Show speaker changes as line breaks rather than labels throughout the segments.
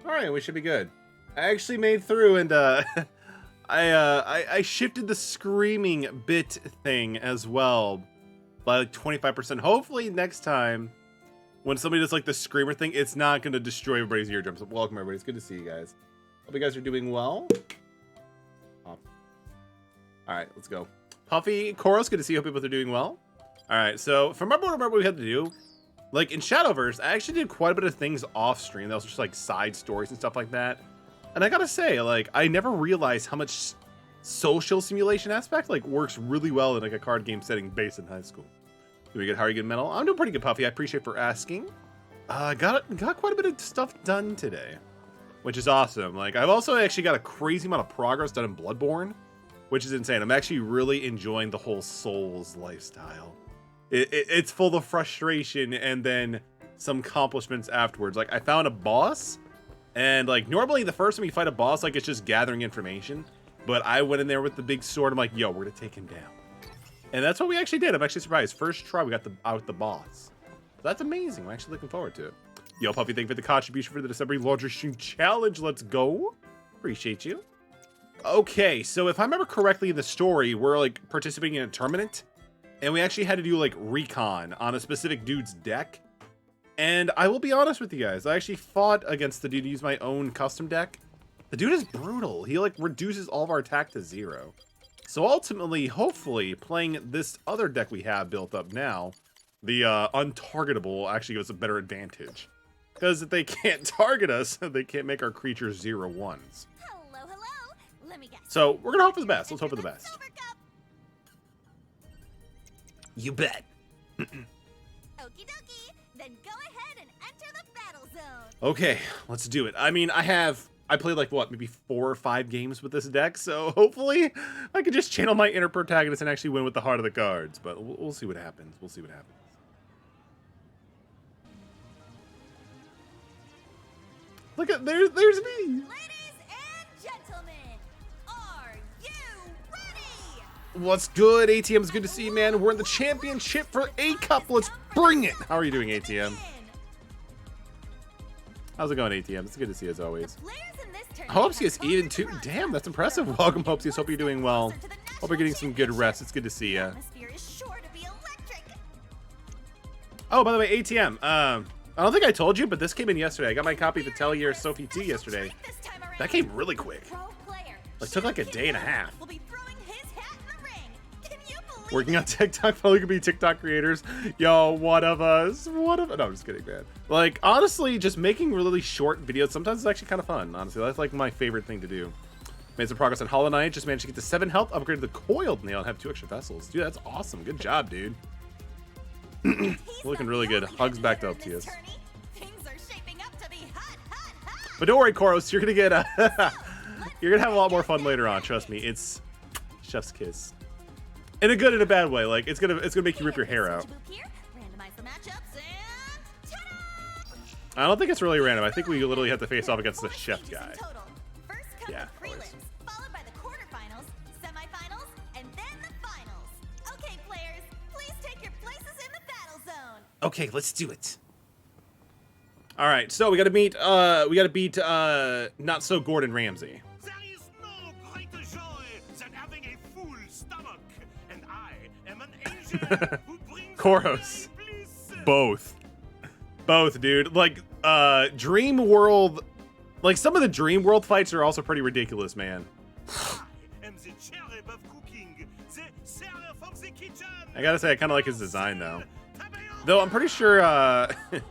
Alright, we should be good. I actually made through and I shifted the screaming bit thing as well by like 25%. Hopefully next time when somebody does like the screamer thing, it's not going to destroy everybody's eardrums. Welcome everybody. It's good to see you guys. Hope you guys are doing well. Alright, let's go. Puffy, Koros, good to see you. Hope people are doing well. Alright, so from remember what we had to do. Like in Shadowverse, I actually did quite a bit of things off stream. That was just like side stories and stuff like that. And I gotta say, like, I never realized how much social simulation aspect like works really well in like a card game setting based in high school. Doing good. How are you good, Metal? I'm doing pretty good, Puffy. I appreciate for asking. Got quite a bit of stuff done today, which is awesome. Like, I've also actually got a crazy amount of progress done in Bloodborne, which is insane. I'm actually really enjoying the whole Souls lifestyle. It's full of frustration and then some accomplishments afterwards. Like, I found a boss, and like normally the first time you fight a boss, like it's just gathering information. But I went in there with the big sword. I'm like, yo, we're gonna take him down. And that's what we actually did. I'm actually surprised. First try, we got out the boss. So that's amazing. I'm actually looking forward to it. Yo, Puffy, thank you for the contribution for the December Larger Stream Challenge. Let's go. Appreciate you. Okay, so if I remember correctly in the story, we're like participating in a tournament. And we actually had to do like recon on a specific dude's deck. And I will be honest with you guys. I actually fought against the dude to use my own custom deck. The dude is brutal. He like reduces all of our attack to 0. So ultimately, hopefully, playing this other deck we have built up now, the untargetable actually gives us a better advantage. Because if they can't target us, they can't make our creatures 0/1s.
Hello. Let me guess.
So we're gonna hope for the best. Let's hope for the best. You bet.
Okie dokie, then go ahead and enter the battle zone.
Okay, let's do it. I mean, I played like what, maybe 4 or 5 games with this deck, so hopefully I can just channel my inner protagonist and actually win with the heart of the cards. But we'll see what happens. We'll see what happens. Look at there's me.
Ladies and gentlemen, are you ready?
What's good, ATM? It's good to see you, man. We're in the championship for A Cup. Let's bring it. How are you doing, ATM? How's it going, ATM? It's good to see you as always. Hope's even too. Damn, that's impressive. Welcome, Hope's. Hope you're doing well. Hope you're getting some good rest. It's good to see you. Oh, by the way, ATM. I don't think I told you, but this came in yesterday. I got my copy of Metallicaerox Sophie T yesterday. That came really quick. It took like a day and a half. Working on TikTok, probably could be TikTok creators. Yo, one of us. No, I'm just kidding, man. Like, honestly, just making really short videos sometimes is actually kind of fun. Honestly, that's like my favorite thing to do. Made some progress on Hollow Knight. Just managed to get to 7 health. Upgraded the coiled nail and have 2 extra vessels. Dude, that's awesome. Good job, dude. Looking really good. Hugs back to LTS. But don't worry, Koros. You're gonna get you're gonna have a lot more fun later on. Trust me. It's chef's kiss. In a good and a bad way. Like it's gonna make you rip your hair out. I don't think it's really random. I think we literally have to face off against the chef guy. Yeah.
Followed by the quarterfinals, semifinals, and then the finals. Okay, players, please take your places in the battle zone.
Okay, let's do it. All right, so we gotta beat not so Gordon Ramsay.
There is no greater joy than having a full stomach, and I am an angel who brings
Koros.
bliss.
Both, dude. Like, Dream World, like some of the Dream World fights are also pretty ridiculous, man.
I am the cherub of cooking, the seraph of the kitchen.
I gotta say, I kind of like his design, though. Though I'm pretty sure, never mind,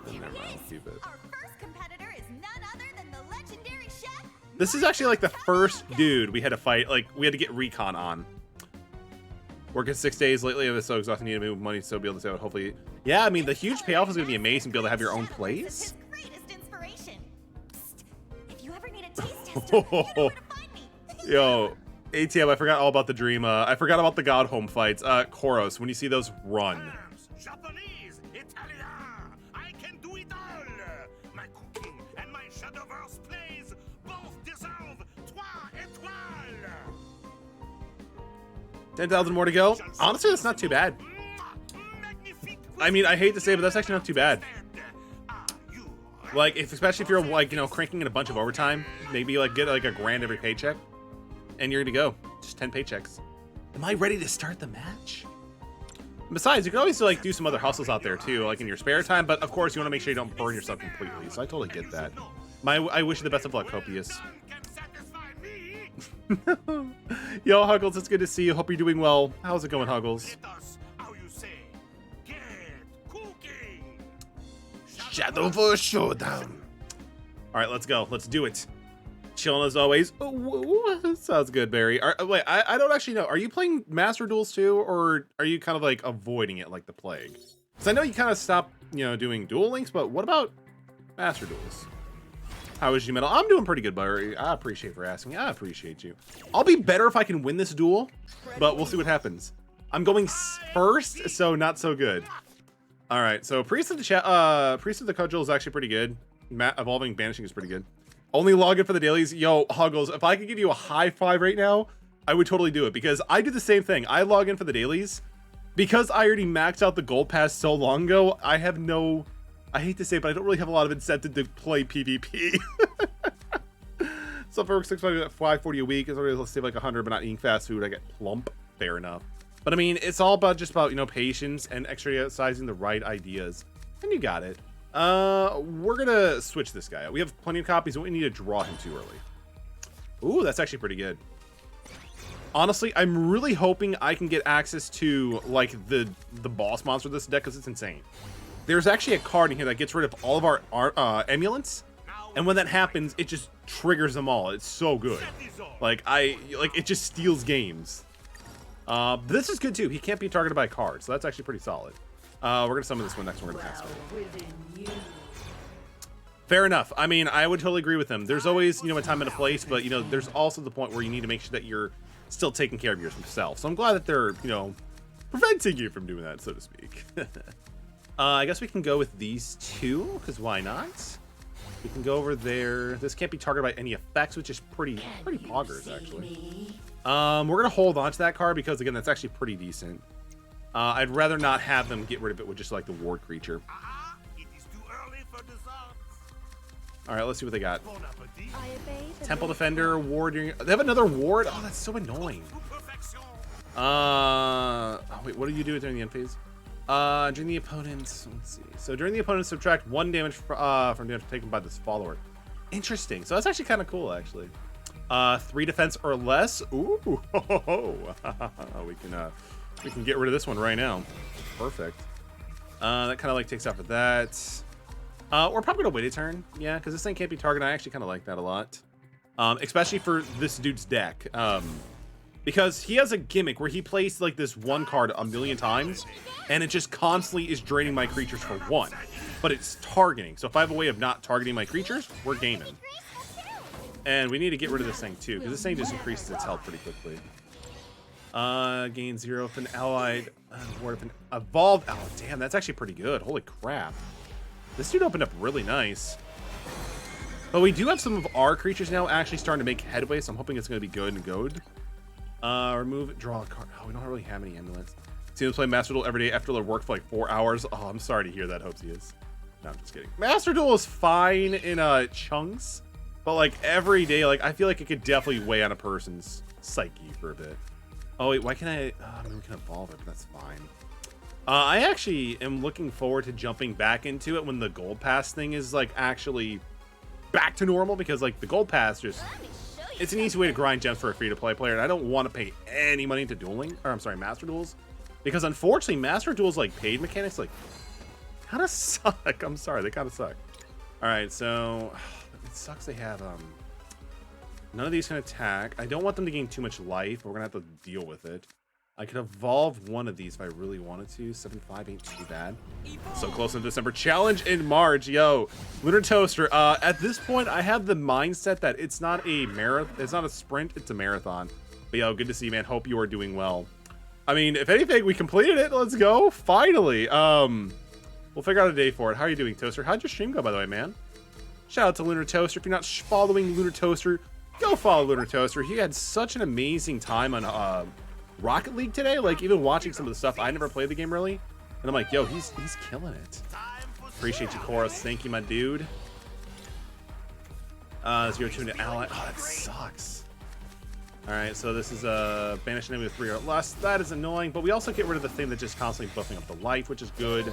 I'll keep it.
Our first competitor is none other than the legendary chef.
This is actually like the first dude we had to fight, like, we had to get recon on. Working 6 days lately, I was so exhausted, I need to move money, so be able to say, hopefully. Yeah, I mean, the huge payoff is gonna be amazing, be able to have your own place.
Greatest inspiration. Psst. If you ever need a taste tester, you know where to find me.
Yo, ATM, I forgot all about the dream. I forgot about the God Home fights. Koros, when you see those, run.
Japanese, Italian, I can do it all. My cooking and my Shadowverse plays both deserve 3 étoiles.
10,000 more to go. Honestly, that's not too bad. I mean, I hate to say it, but that's actually not too bad. Like, especially if you're like, you know, cranking in a bunch of overtime, maybe like get like a grand every paycheck, and you're good to go. Just 10 paychecks. Am I ready to start the match? Besides, you can always like do some other hustles out there too, like in your spare time. But of course, you want to make sure you don't burn yourself completely. So I totally get that. I wish you the best of luck, Copious. Yo, Huggles, it's good to see you. Hope you're doing well. How's it going, Huggles? Shadowverse Showdown. All right, let's go. Let's do it. Chilling as always. Oh, sounds good, Barry. Wait, I don't actually know. Are you playing Master Duels too, or are you kind of like avoiding it like the plague? Because I know you kind of stopped, you know, doing Duel Links, but what about Master Duels? How is you, Metal? I'm doing pretty good, Barry. I appreciate for asking. I appreciate you. I'll be better if I can win this duel, but we'll see what happens. I'm going first, so not so good. All right, so Priest of the Cudgel is actually pretty good. Evolving Banishing is pretty good. Only log in for the dailies. Yo, Huggles, if I could give you a high five right now, I would totally do it, because I do the same thing. I log in for the dailies. Because I already maxed out the gold pass so long ago, I have no, I hate to say it, but I don't really have a lot of incentive to play PvP. So if I work 540 a week, let's save like 100, but not eating fast food, I get plump. Fair enough. But I mean, it's all about just about, you know, patience and exercising the right ideas. And you got it. We're gonna switch this guy out. We have plenty of copies, and we need to draw him too early. Ooh, that's actually pretty good. Honestly, I'm really hoping I can get access to like the boss monster of this deck, because it's insane. There's actually a card in here that gets rid of all of our emulants, and when that happens, it just triggers them all. It's so good. Like it just steals games. But this is good too. He can't be targeted by a card, so that's actually pretty solid. We're gonna summon this one next. We're gonna pass it. Fair enough. I mean, I would totally agree with him. There's always, you know, a time and a place, but you know, there's also the point where you need to make sure that you're still taking care of yourself. So I'm glad that they're, you know, preventing you from doing that, so to speak. I guess we can go with these two, because why not? We can go over there. This can't be targeted by any effects, which is pretty poggers, actually. We're gonna hold on to that card because, again, that's actually pretty decent. I'd rather not have them get rid of it with just like the ward creature. All right, let's see what they got. Temple Defender, ward. They have another ward. Oh, that's so annoying. Oh, wait, what do you do during the end phase? During the opponent's, let's see. So during the opponent, subtract 1 damage from damage taken by this follower. Interesting. So that's actually kind of cool, actually. 3 defense or less. Ooh, we can get rid of this one right now. Perfect. That kind of like takes out for that. We're probably gonna wait a turn, yeah, because this thing can't be targeted. I actually kind of like that a lot, especially for this dude's deck, because he has a gimmick where he plays like this one card a million times, and it just constantly is draining my creatures for 1, but it's targeting. So if I have a way of not targeting my creatures, we're gaming. And we need to get rid of this thing too, because this thing just increases its health pretty quickly. Gain 0 if an allied ward if an evolved. Oh damn, that's actually pretty good. Holy crap. This dude opened up really nice. But we do have some of our creatures now actually starting to make headway, so I'm hoping it's going to be good and good. Remove, draw a card. Oh, we don't really have any amulets. See them play Master Duel every day after their work for like 4 hours. Oh, I'm sorry to hear that, Hopezius. No, I'm just kidding. Master Duel is fine in chunks, but like every day, like I feel like it could definitely weigh on a person's psyche for a bit. Oh wait, why can I mean, we can evolve it, but that's fine. I actually am looking forward to jumping back into it when the gold pass thing is like actually back to normal, because like the gold pass just, it's an easy way to grind gems for a free-to-play player, and I don't want to pay any money to dueling, or I'm sorry, Master Duels, because unfortunately Master Duels like paid mechanics like kind of suck. I'm sorry, they kind of suck. All right, so it sucks they have none of these can attack. I don't want them to gain too much life, but we're gonna have to deal with it. I could evolve one of these if I really wanted to. 7-5 ain't too bad. So close in December. Challenge in March. Yo, Lunar Toaster. At this point, I have the mindset that it's not a marathon. It's not a sprint. It's a marathon. But yo, good to see you, man. Hope you are doing well. I mean, if anything, we completed it. Let's go. Finally. We'll figure out a day for it. How are you doing, Toaster? How'd your stream go, by the way, man? Shout out to Lunar Toaster. If you're not following Lunar Toaster, go follow Lunar Toaster. He had such an amazing time on Rocket League today, like even watching some of the stuff. I never played the game really, and I'm like, yo, he's killing it. Appreciate you, Chorus. Thank you, my dude. 0 2 into ally. Oh, that sucks. All right, so this is banish an enemy with 3 or less. That is annoying, but we also get rid of the thing that just constantly buffing up the life, which is good.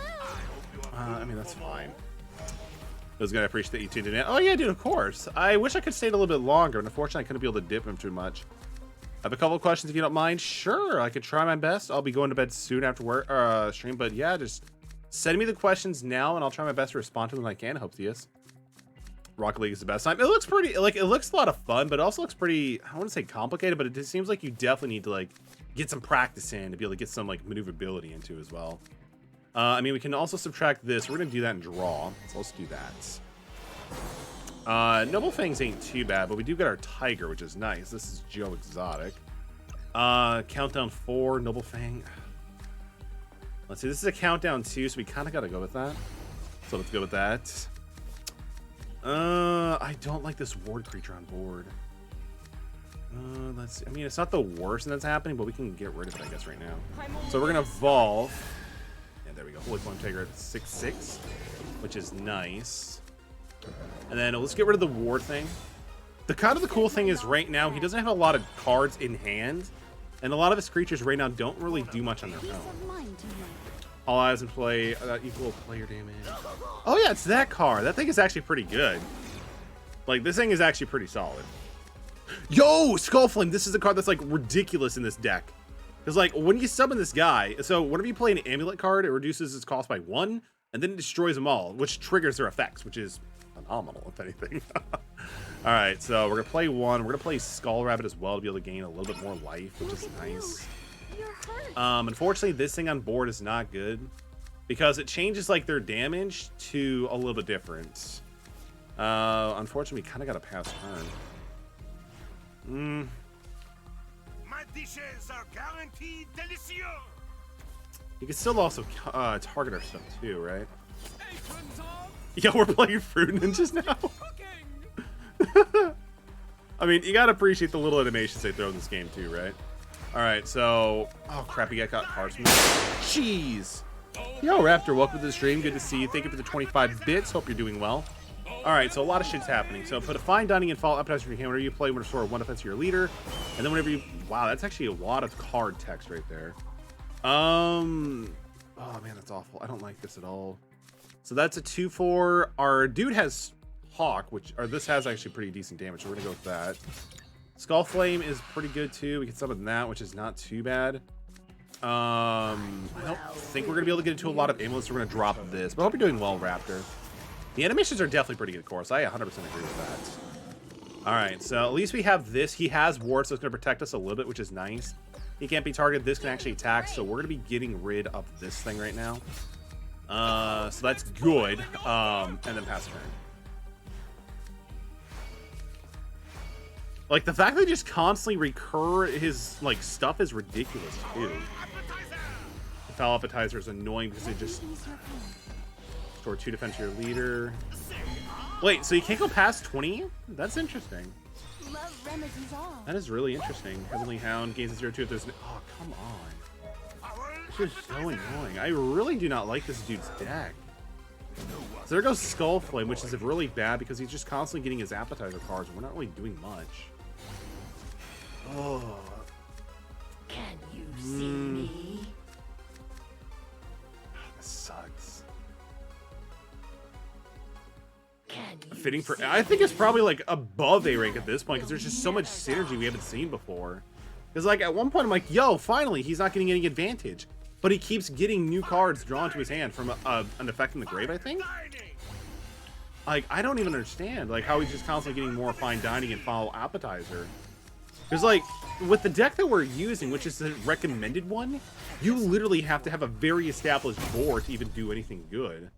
I mean, that's fine. I was gonna appreciate that you tuned in. Oh yeah, dude, of course. I wish I could stay a little bit longer, and unfortunately I couldn't be able to dip him too much. I have a couple of questions if you don't mind. Sure, I could try my best. I'll be going to bed soon after work stream, but yeah, just send me the questions now, and I'll try my best to respond to them when I can. Hope to yes. Rocket League is the best time. It looks pretty, like, it looks a lot of fun, but it also looks pretty, I wouldn't say complicated, but it just seems like you definitely need to, like, get some practice in to be able to get some, like, maneuverability into as well. I mean, we can also subtract this. We're going to do that and draw. So let's do that. Noble Fangs ain't too bad, but we do get our Tiger, which is nice. This is Joe Exotic. Countdown 4, Noble Fang. Let's see, this is a countdown 2, so we kind of got to go with that. So let's go with that. I don't like this ward creature on board. Let's see. I mean, it's not the worst that's happening, but we can get rid of it, I guess, right now. So we're going to evolve. Yeah, there we go. Holy Flame Tiger at 6/6, which is nice. And then let's get rid of the ward thing. The kind of the cool thing is right now, he doesn't have a lot of cards in hand, and a lot of his creatures right now don't really do much on their own. All eyes in play, equal player damage. Oh yeah, it's that card. That thing is actually pretty good. Like, this thing is actually pretty solid. Yo, Skullflame, this is a card that's, like, ridiculous in this deck. Because, like, when you summon this guy, so whenever you play an amulet card, it reduces its cost by 1, and then it destroys them all, which triggers their effects, which is phenomenal, if anything. Alright, so we're going to play 1. We're going to play Skull Rabbit as well to be able to gain a little bit more life, which is nice. Unfortunately, this thing on board is not good because it changes, like, their damage to a little bit different. Unfortunately, we kind of got to pass turn.
My dishes are guaranteed delicious.
You can still also target our stuff too, right? Yeah, we're playing Fruit Ninjas now. I mean, you gotta appreciate the little animations they throw in this game too, right? Alright, so... Oh, crap, you got cards from me. Jeez! Yo, Raptor, welcome to the stream. Good to see you. Thank you for the 25 bits. Hope you're doing well. Alright, so a lot of shit's happening. So put a fine dining and fall appetizer in your hand whenever you play, restore 1 defense to your leader. And then whenever you... Wow, that's actually a lot of card text right there. Oh, man, that's awful. I don't like this at all. So that's a 2/4. Our dude has Hawk, or this has actually pretty decent damage, so we're gonna go with that. Skull Flame is pretty good too. We can summon that, which is not too bad. I don't think we're gonna be able to get into a lot of amulets, so we're gonna drop this. But I hope you're doing well, Raptor. The animations are definitely pretty good, of course. I 100% agree with that. Alright, so at least we have this. He has ward, so it's gonna protect us a little bit, which is nice. He can't be targeted. This can actually attack, so we're gonna be getting rid of this thing right now. So that's good. And then pass turn. Like, the fact that they just constantly recur his, like, stuff is ridiculous, too. The foul appetizer is annoying because they just store 2 defense to your leader. Wait, so you can't go past 20? That's interesting. That is really interesting. Heavenly Hound gains a 0/2 if there's... Oh, come on. This is so annoying. I really do not like this dude's deck. So there goes Skull Flame, which is really bad because he's just constantly getting his appetizer cards and we're not really doing much. Oh.
Can you see me?
This sucks.
Can you
Fitting for... I think it's probably, like, above A rank at this point because there's just so much synergy we haven't seen before. Because, like, at one point I'm like, yo, finally, he's not getting any advantage. But he keeps getting new cards drawn to his hand from an effect in the grave, I think? Like, I don't even understand, like, how he's just constantly getting more fine dining and foul appetizer. Because, like, with the deck that we're using, which is the recommended one, you literally have to have a very established board to even do anything good.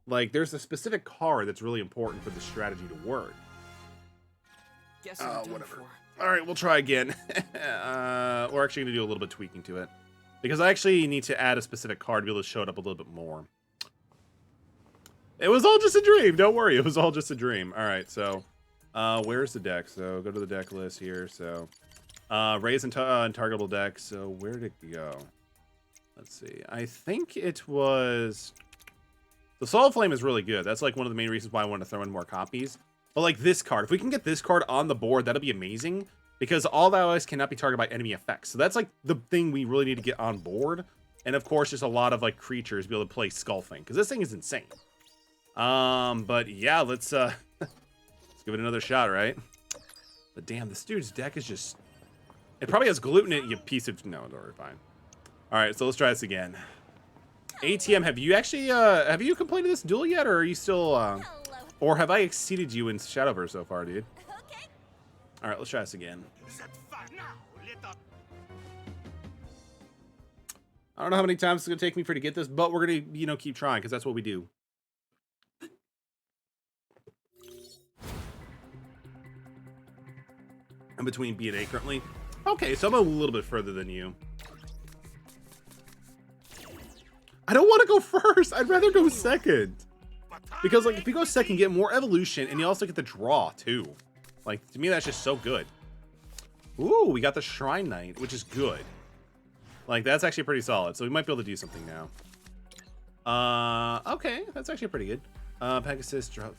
Like, there's a specific card that's really important for the strategy to work. Oh, whatever. Alright, we'll try again. We're actually going to do a little bit tweaking to it. Because I actually need to add a specific card to be able to show it up a little bit more. It was all just a dream. Don't worry. It was all just a dream. Alright, so... where's the deck? So go to the deck list here. So raise and targetable deck. So where did it go? Let's see. I think it was... The Soul Flame is really good. That's like one of the main reasons why I want to throw in more copies. But like this card, if we can get this card on the board, that'll be amazing. Because all allies cannot be targeted by enemy effects. So that's like the thing we really need to get on board. And of course, just a lot of like creatures be able to play Skullfang, because this thing is insane. But yeah, let's give it another shot, right? But damn, this dude's deck is just, it probably has gluten in it, you piece of, no, it's already fine. All right, so let's try this again. ATM, have you actually have you completed this duel yet, or are you still or have I exceeded you in Shadowverse so far, dude?
Okay.
All right, let's try this again. I don't know how many times it's gonna take me for to get this, but we're gonna, you know, keep trying, because that's what we do. I'm between B and A currently. Okay, so I'm a little bit further than you. I don't want to go first. I'd rather go second. Because like if you go second, you get more evolution, and you also get the draw too. Like to me, that's just so good. Ooh, we got the Shrine Knight, which is good. Like that's actually pretty solid. So we might be able to do something now. Okay, that's actually pretty good. Pegasus drop.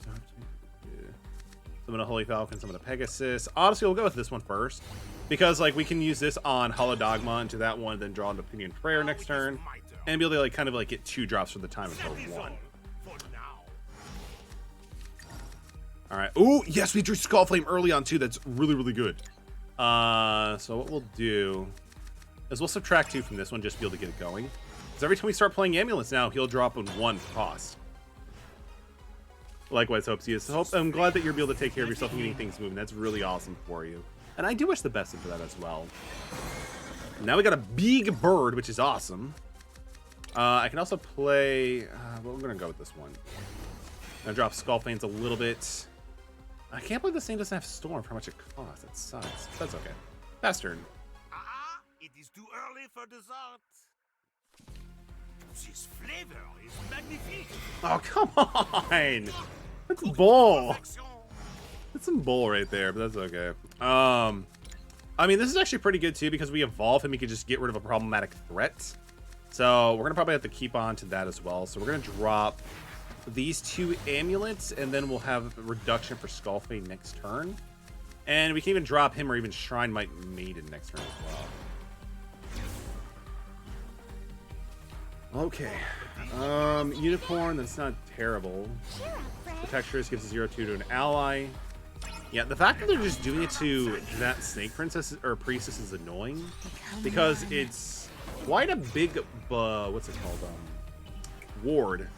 Summon a Holy Falcon, summon a Pegasus. Honestly, we'll go with this one first. Because like we can use this on Holodogma into that one, then draw into Opinion Prayer next turn. And be able to like kind of like get 2 drops for the time until 1. Alright. Ooh, yes, we drew Skullflame early on too. That's really, really good. So what we'll do is we'll subtract 2 from this one just to be able to get it going. Because every time we start playing Amulets now, he'll drop in 1 cost. Likewise, Hopes. I'm glad that you're able to take care of yourself and getting things moving. That's really awesome for you. And I do wish the best for that as well. Now we got a big bird, which is awesome. I can also play... well, we're going to go with this one. I'm going to drop Skullfanes a little bit. I can't believe this thing doesn't have Storm for how much it costs. That sucks. That's okay. Pass turn.
It is too early for dessert. This flavor is magnifique.
Oh, come on! That's bull. That's some bull right there, but that's okay. I mean, this is actually pretty good too, because we evolve him. He can just get rid of a problematic threat. So we're gonna probably have to keep on to that as well. So we're gonna drop these 2 amulets, and then we'll have a reduction for Skullfang next turn. And we can even drop him or even Shrine Might Maiden next turn as well. Okay. Unicorn, that's not terrible. Protectress gives a 0/2 to an ally. Yeah, the fact that they're just doing it to that Snake Princess or Priestess is annoying, because it's quite a big, what's it called? Ward.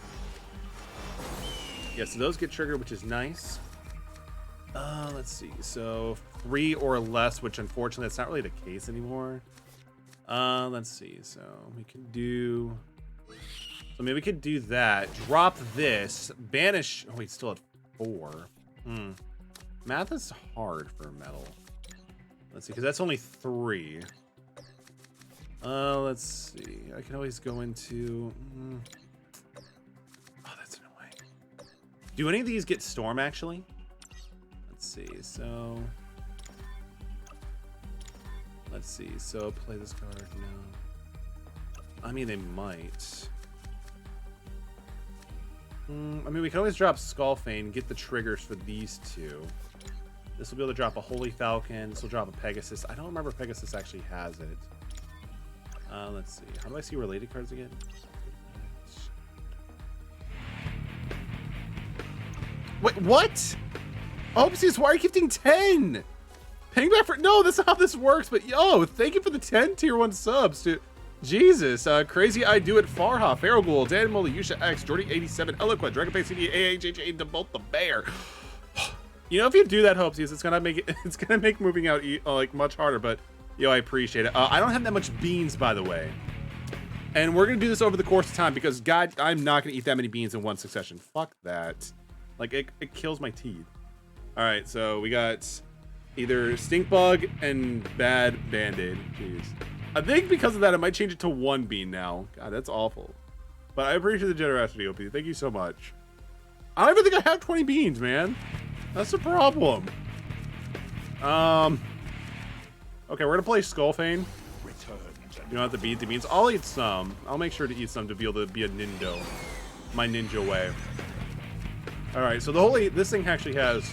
Yeah, so those get triggered, which is nice. Let's see. So 3 or less, which unfortunately that's not really the case anymore. Let's see. So we can do. So maybe we could do that. Drop this. Banish. Oh, wait, still at 4. Math is hard for metal. Let's see, because that's only 3. Let's see. I can always go into. Oh, that's annoying. Do any of these get Storm actually? Let's see. So. Let's see. So play this card. No. I mean, they might. I mean, we can always drop Skullfang, get the triggers for these 2. This will be able to drop a Holy Falcon. This will drop a Pegasus. I don't remember if Pegasus actually has it. Let's see. How do I see related cards again? Wait, what? Oopsies, why are you gifting 10? Paying back for... No, that's not how this works. But, yo, thank you for the 10 tier 1 subs, dude. Jesus, Crazy I Do It, Farha, Farragul, Dan Mola, Yusha X, Jordy87, Eloquent, Dragonbait CD, AHHA, Devolt the Bear. You know, if you do that, Hopesies, it's gonna make moving out like much harder. But yo, I appreciate it. I don't have that much beans, by the way, and we're gonna do this over the course of time because God, I'm not gonna eat that many beans in one succession. Fuck that. Like it kills my teeth. All right, so we got either Stink Bug and Bad Band-Aid. Jeez. I think because of that, I might change it to 1 bean now. God, that's awful. But I appreciate the generosity, OP. Thank you so much. I don't even think I have 20 beans, man. That's the problem. Okay, we're gonna play Skullfang. You don't have to beat the beans. I'll eat some. I'll make sure to eat some to be able to be a nindo. My ninja way. Alright, so this thing actually has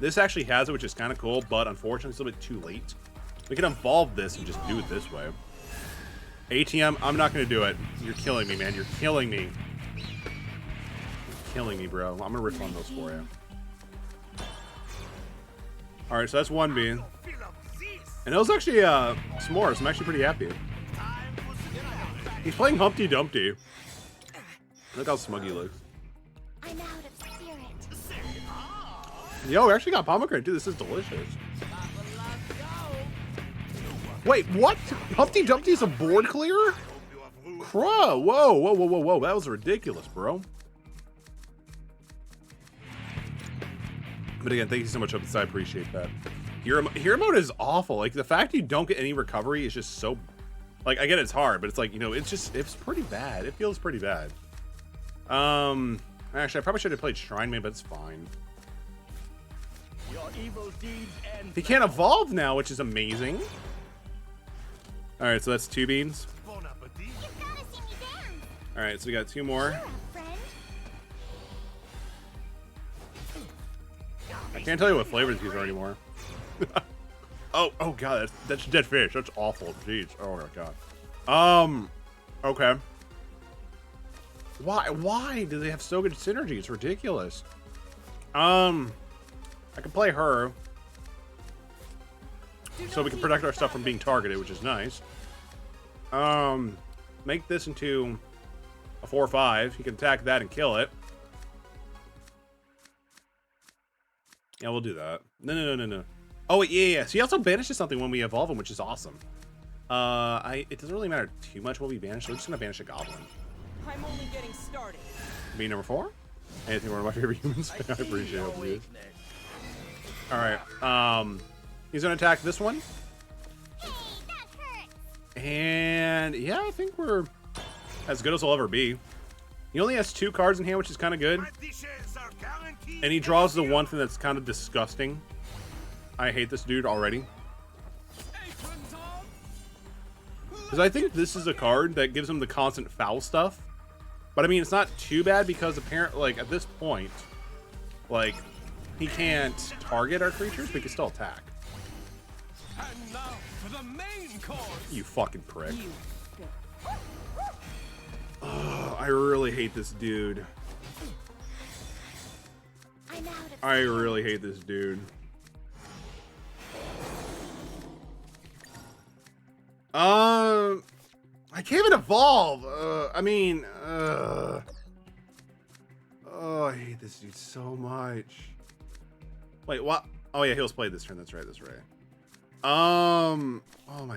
This actually has it, which is kind of cool, but unfortunately it's a little bit too late. We can evolve this and just do it this way. ATM, I'm not going to do it. You're killing me, man. You're killing me. You're killing me, bro. I'm going to refund those for you. All right, so that's one bean. And it was actually s'mores. I'm actually pretty happy. He's playing Humpty Dumpty. Look how smug he looks.
I'm out of spirit.
Yo, we actually got pomegranate, dude. This is delicious. Wait, what? Humpty Dumpty is a board clear? Crow. Whoa, whoa, whoa, whoa, whoa. That was ridiculous, bro. But again, thank you so much, Upside. I appreciate that. Hero mode is awful. Like, the fact you don't get any recovery is just so... Like, I get it's hard, but it's like, you know, it's pretty bad. It feels pretty bad. Actually, I probably should have played Shrine Man, but it's fine.
Your evil deeds end.
He can't evolve now, which is amazing. All right, so that's 2 beans.
Bon appetit.
You've gotta see me dance.
All right, so we got 2 more.
Cheer up, friend.
I can't tell you what flavors these are anymore. oh god, that's dead fish. That's awful. Jeez. Oh my god. Okay. Why do they have so good synergy? It's ridiculous. I can play her, so we can protect our stuff from being targeted, which is nice. Make this into a 4/5. He can attack that and kill it. Yeah, we'll do that. No. Oh, yeah. So he also banishes something when we evolve him, which is awesome. It doesn't really matter too much what we banish. We're just gonna banish a goblin.
I'm only getting started.
Being number 4. Anything, one of my favorite humans. I appreciate it. Please. All right. He's gonna attack this one.
Hey, that hurts.
And yeah, I think we're as good as we'll ever be. He only has 2 cards in hand, which is kind of good.
My dishes are guaranteed.
And he draws the one thing that's kind of disgusting. I hate this dude already. Because I think this is a card that gives him the constant foul stuff. But I mean, it's not too bad because apparently, like, at this point, like, he can't target our creatures, but he can still attack.
And now for the main course.
You fucking prick.
You.
Oh, I really hate this dude.
I'm out of
I really hate this dude. I can't even evolve. I mean, oh, I hate this dude so much. Wait, what? Oh yeah, he was played this turn. That's right. Oh my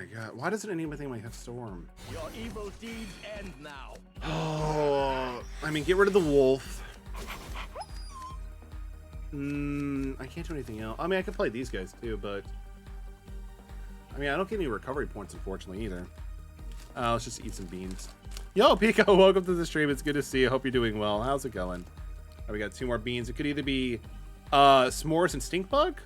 god, why doesn't anything like have Storm?
Your evil deeds end now.
Oh, I mean, get rid of the wolf. I can't do anything else. I mean, I could play these guys too, but I mean, I don't get any recovery points, unfortunately, either. Let's just eat some beans. Yo, Pico, welcome to the stream. It's good to see you. Hope you're doing well. How's it going? Oh, we got 2 more beans. It could either be s'mores and stink bug,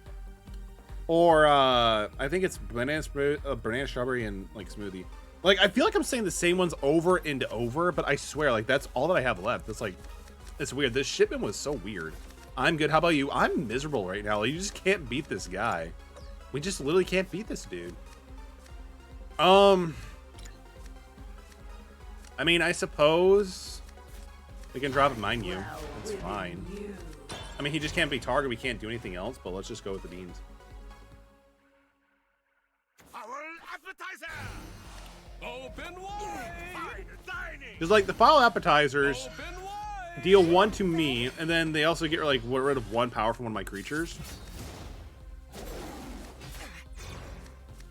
or I think it's banana strawberry and like smoothie. Like, I feel like I'm saying the same ones over and over, but I swear, like, that's all that I have left. It's like, it's weird. This shipment was so weird. I'm good. How about you? I'm miserable right now. Like, you just can't beat this guy. We just literally can't beat this dude. I mean, I suppose we can drop a Mind You. It's fine. I mean, he just can't be targeted. We can't do anything else, but let's just go with the beans.
Our appetizer. Open wide. Fine dining.
Because, like, the foul appetizers
Open wide.
deal 1 to me, and then they also get, like, rid of 1 power from one of my creatures.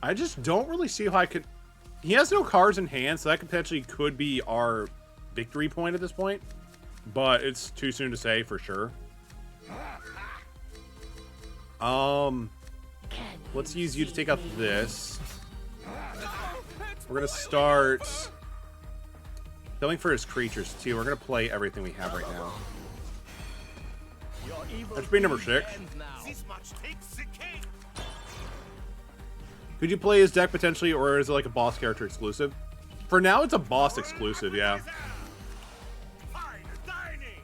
I just don't really see how I could... He has no cards in hand, so that potentially could be our victory point at this point. But it's too soon to say for sure. Let's use you to take out this. We're gonna start going for his creatures too. We're gonna play everything we have right now. That's being number 6.
This much takes the cake.
Could you play his deck potentially, or is it like a boss character exclusive? For now, it's a boss exclusive, yeah.
Fine dining.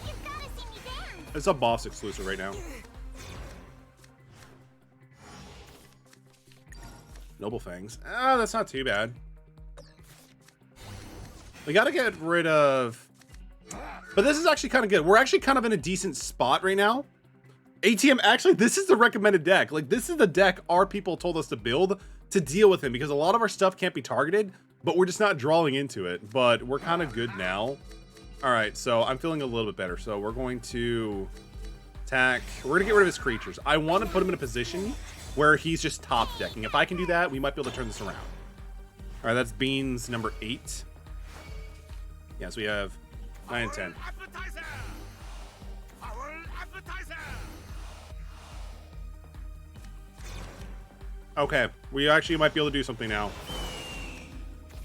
You've gotta see me dance.
It's a boss exclusive right now. Noble Fangs. Ah, that's not too bad. We gotta get rid of... But this is actually kind of good. We're actually kind of in a decent spot right now. ATM, actually, this is the recommended deck. Like, this is the deck our people told us to build to deal with him, because a lot of our stuff can't be targeted, but we're just not drawing into it. But we're kind of good now. All right, so I'm feeling a little bit better. So we're going to attack. We're going to get rid of his creatures. I want to put him in a position where he's just top decking. If I can do that, we might be able to turn this around. All right, that's Beans number 8. Yes, we have 9 and 10.
Appetizer! Foul appetizer!
Okay, we actually might be able to do something now.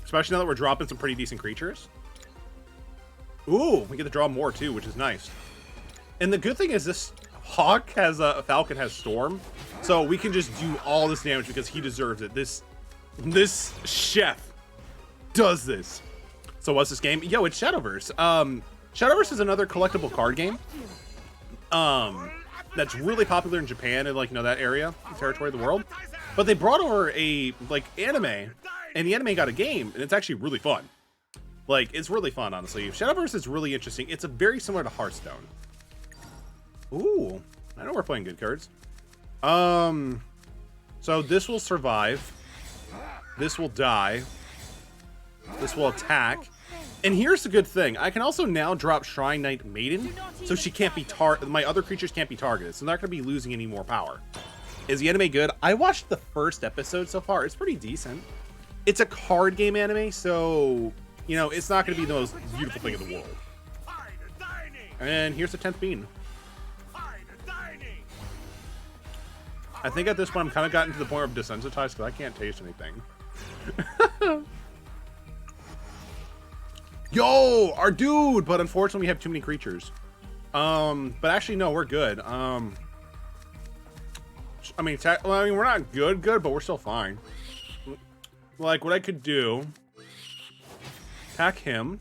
Especially now that we're dropping some pretty decent creatures. Ooh, we get to draw more too, which is nice. And the good thing is this Hawk has a Falcon has Storm, so we can just do all this damage because he deserves it. This chef does this. So what's this game? Yo, it's Shadowverse. Shadowverse is another collectible card game. That's really popular in Japan and, like, you know, that area, the territory of the world. But they brought over a, like, anime, and the anime got a game, and it's actually really fun. Like, it's really fun, honestly. Shadowverse is really interesting. It's very similar to Hearthstone. Ooh, I know we're playing good cards. So this will survive. This will die. This will attack. And here's the good thing. I can also now drop Shrine Knight Maiden, so she can't be my other creatures can't be targeted, so they're not going to be losing any more power. Is the anime good? I watched the first episode so far. It's pretty decent. It's a card game anime, so, you know, it's not going to be the most beautiful thing in the world. And here's the 10th bean. I think at this point I'm kind of gotten to the point of desensitized because I can't taste anything. Yo, our dude! But unfortunately we have too many creatures. But actually no, we're good. I mean, we're not good, but we're still fine. Like, what I could do, attack him,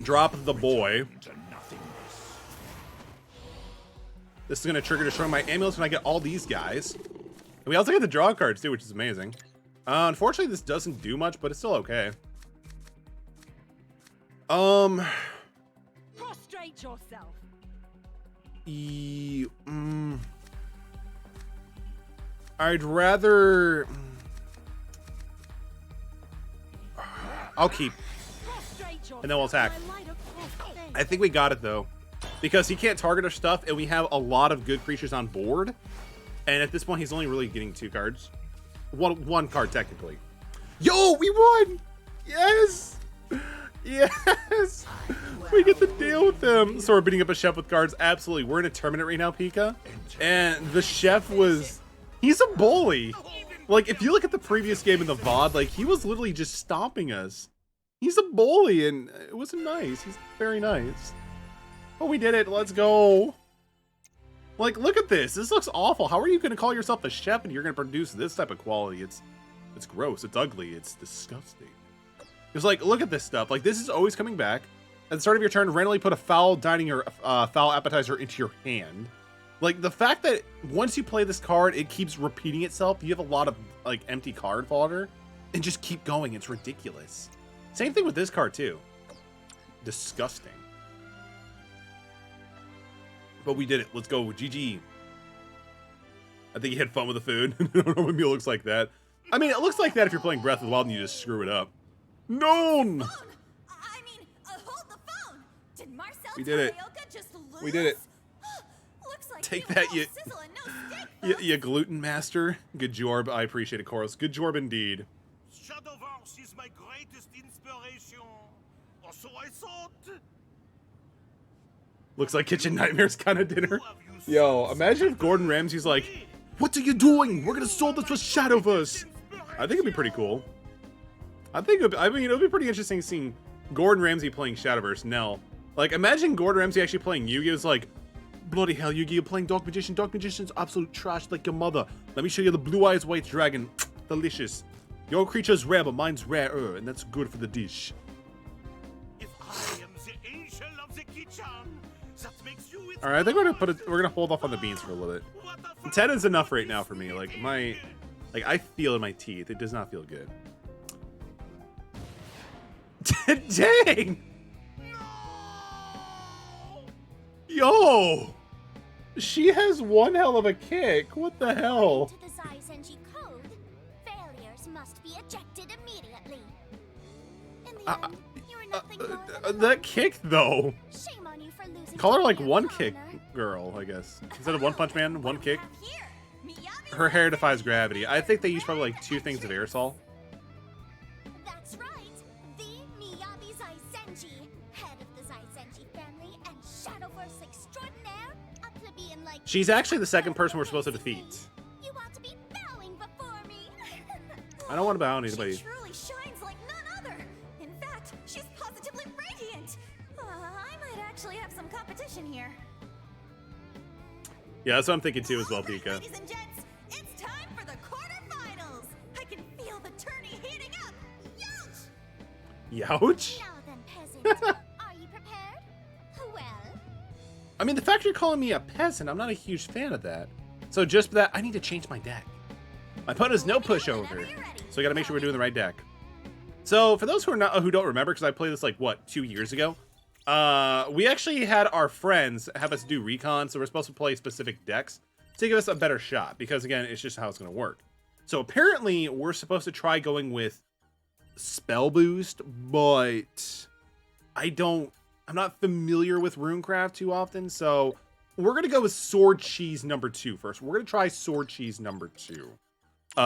drop the boy. This is going to trigger destroy my amulets when I get all these guys. And we also get the draw cards too, which is amazing. Unfortunately, this doesn't do much, but it's still okay.
Prostrate yourself.
I'd rather... I'll keep. And then we'll attack. I think we got it, though. Because he can't target our stuff, and we have a lot of good creatures on board. And at this point, he's only really getting 2 cards. One card, technically. Yo, we won! Yes! Yes! We get to deal with them. So we're beating up a chef with cards. Absolutely. We're in a tournament right now, Pika. And the chef was... He's a bully. Like, if you look at the previous game in the VOD, like, he was literally just stomping us. He's a bully, and it wasn't nice. He's very nice. Oh, we did it. Let's go. Like, look at this. This looks awful. How are you going to call yourself a chef and you're going to produce this type of quality? It's gross. It's ugly. It's disgusting. It's like, look at this stuff. Like, this is always coming back. At the start of your turn, randomly put a foul dining or foul appetizer into your hand. Like, the fact that once you play this card, it keeps repeating itself. You have a lot of, like, empty card fodder. And just keep going. It's ridiculous. Same thing with this card, too. Disgusting. But we did it. Let's go. GG. I think you had fun with the food. I don't know what meal looks like that. I mean, it looks like that if you're playing Breath of the Wild and you just screw it up. No!
I mean, hold the phone. Did Marcel
We did it.
just lose?
We did it.
Looks like
Take
you
that,
all
you...
sizzle and no steak,
You gluten master. Good jorb. I appreciate it, Koros. Good jorb indeed.
Shadowverse is my greatest inspiration. Or so I thought.
Looks like Kitchen Nightmares kind of dinner. Yo, imagine if Gordon Ramsay's like, "What are you doing? We're gonna solve this with Shadowverse." I think it'd be pretty cool. I mean, it'd be pretty interesting seeing Gordon Ramsay playing Shadowverse. Nell, like, imagine Gordon Ramsay actually playing Yu-Gi-Oh! It's like, bloody hell, Yu-Gi-Oh! Playing Dark Magician. Dark Magician's absolute trash like your mother. Let me show you the Blue Eyes White Dragon. Delicious. Your creature's rare, but mine's rarer, and that's good for the dish.
If I am the angel of the kitchen, that
All right, I think we're gonna hold off on the beans for a little bit. 10 is enough right now for me. Like I feel in my teeth. It does not feel good. Dang! Yo! She has one hell of a kick. What the hell?
To the Zaizenji code, failures must be ejected immediately. In the end, you are nothing more than
That kick though.
shame on you for losing.
Call her
to
like
your
one
partner.
kick girl, I guess. Instead of One Punch Man, one kick.
Here, Miyabi
Her hair defies gravity. I think they use probably like 2 things of aerosol.
That's right. The Miyabi Zaizenji, head of the Zaizenji family and Shadowverse extraordinaire, a plebeian like
She's actually the second person we're supposed to defeat.
you ought to be bowing before me.
I don't want to bow on anybody.
She truly shines like none other. In fact, she's positively radiant. I might actually have some competition here.
Yeah, that's what I'm thinking too as well,
All right,
Pika.
ladies and gents, it's time for the quarterfinals. I can feel the tourney heating up. Youch!
Youch?
Now then, peasant, are you prepared? Well,
I mean, the fact you're calling me a peasant, I'm not a huge fan of that. So just for that, I need to change my deck. My opponent has no pushover, so I gotta make sure we're doing the right deck. So for those who don't remember, because I played this like what 2 years ago, we actually had our friends have us do recon, so we're supposed to play specific decks to give us a better shot. Because again, it's just how it's gonna work. So apparently, we're supposed to try going with spell boost, but I'm not familiar with runecraft too often, so we're gonna go with sword cheese number 2 first. We're gonna try sword cheese number 2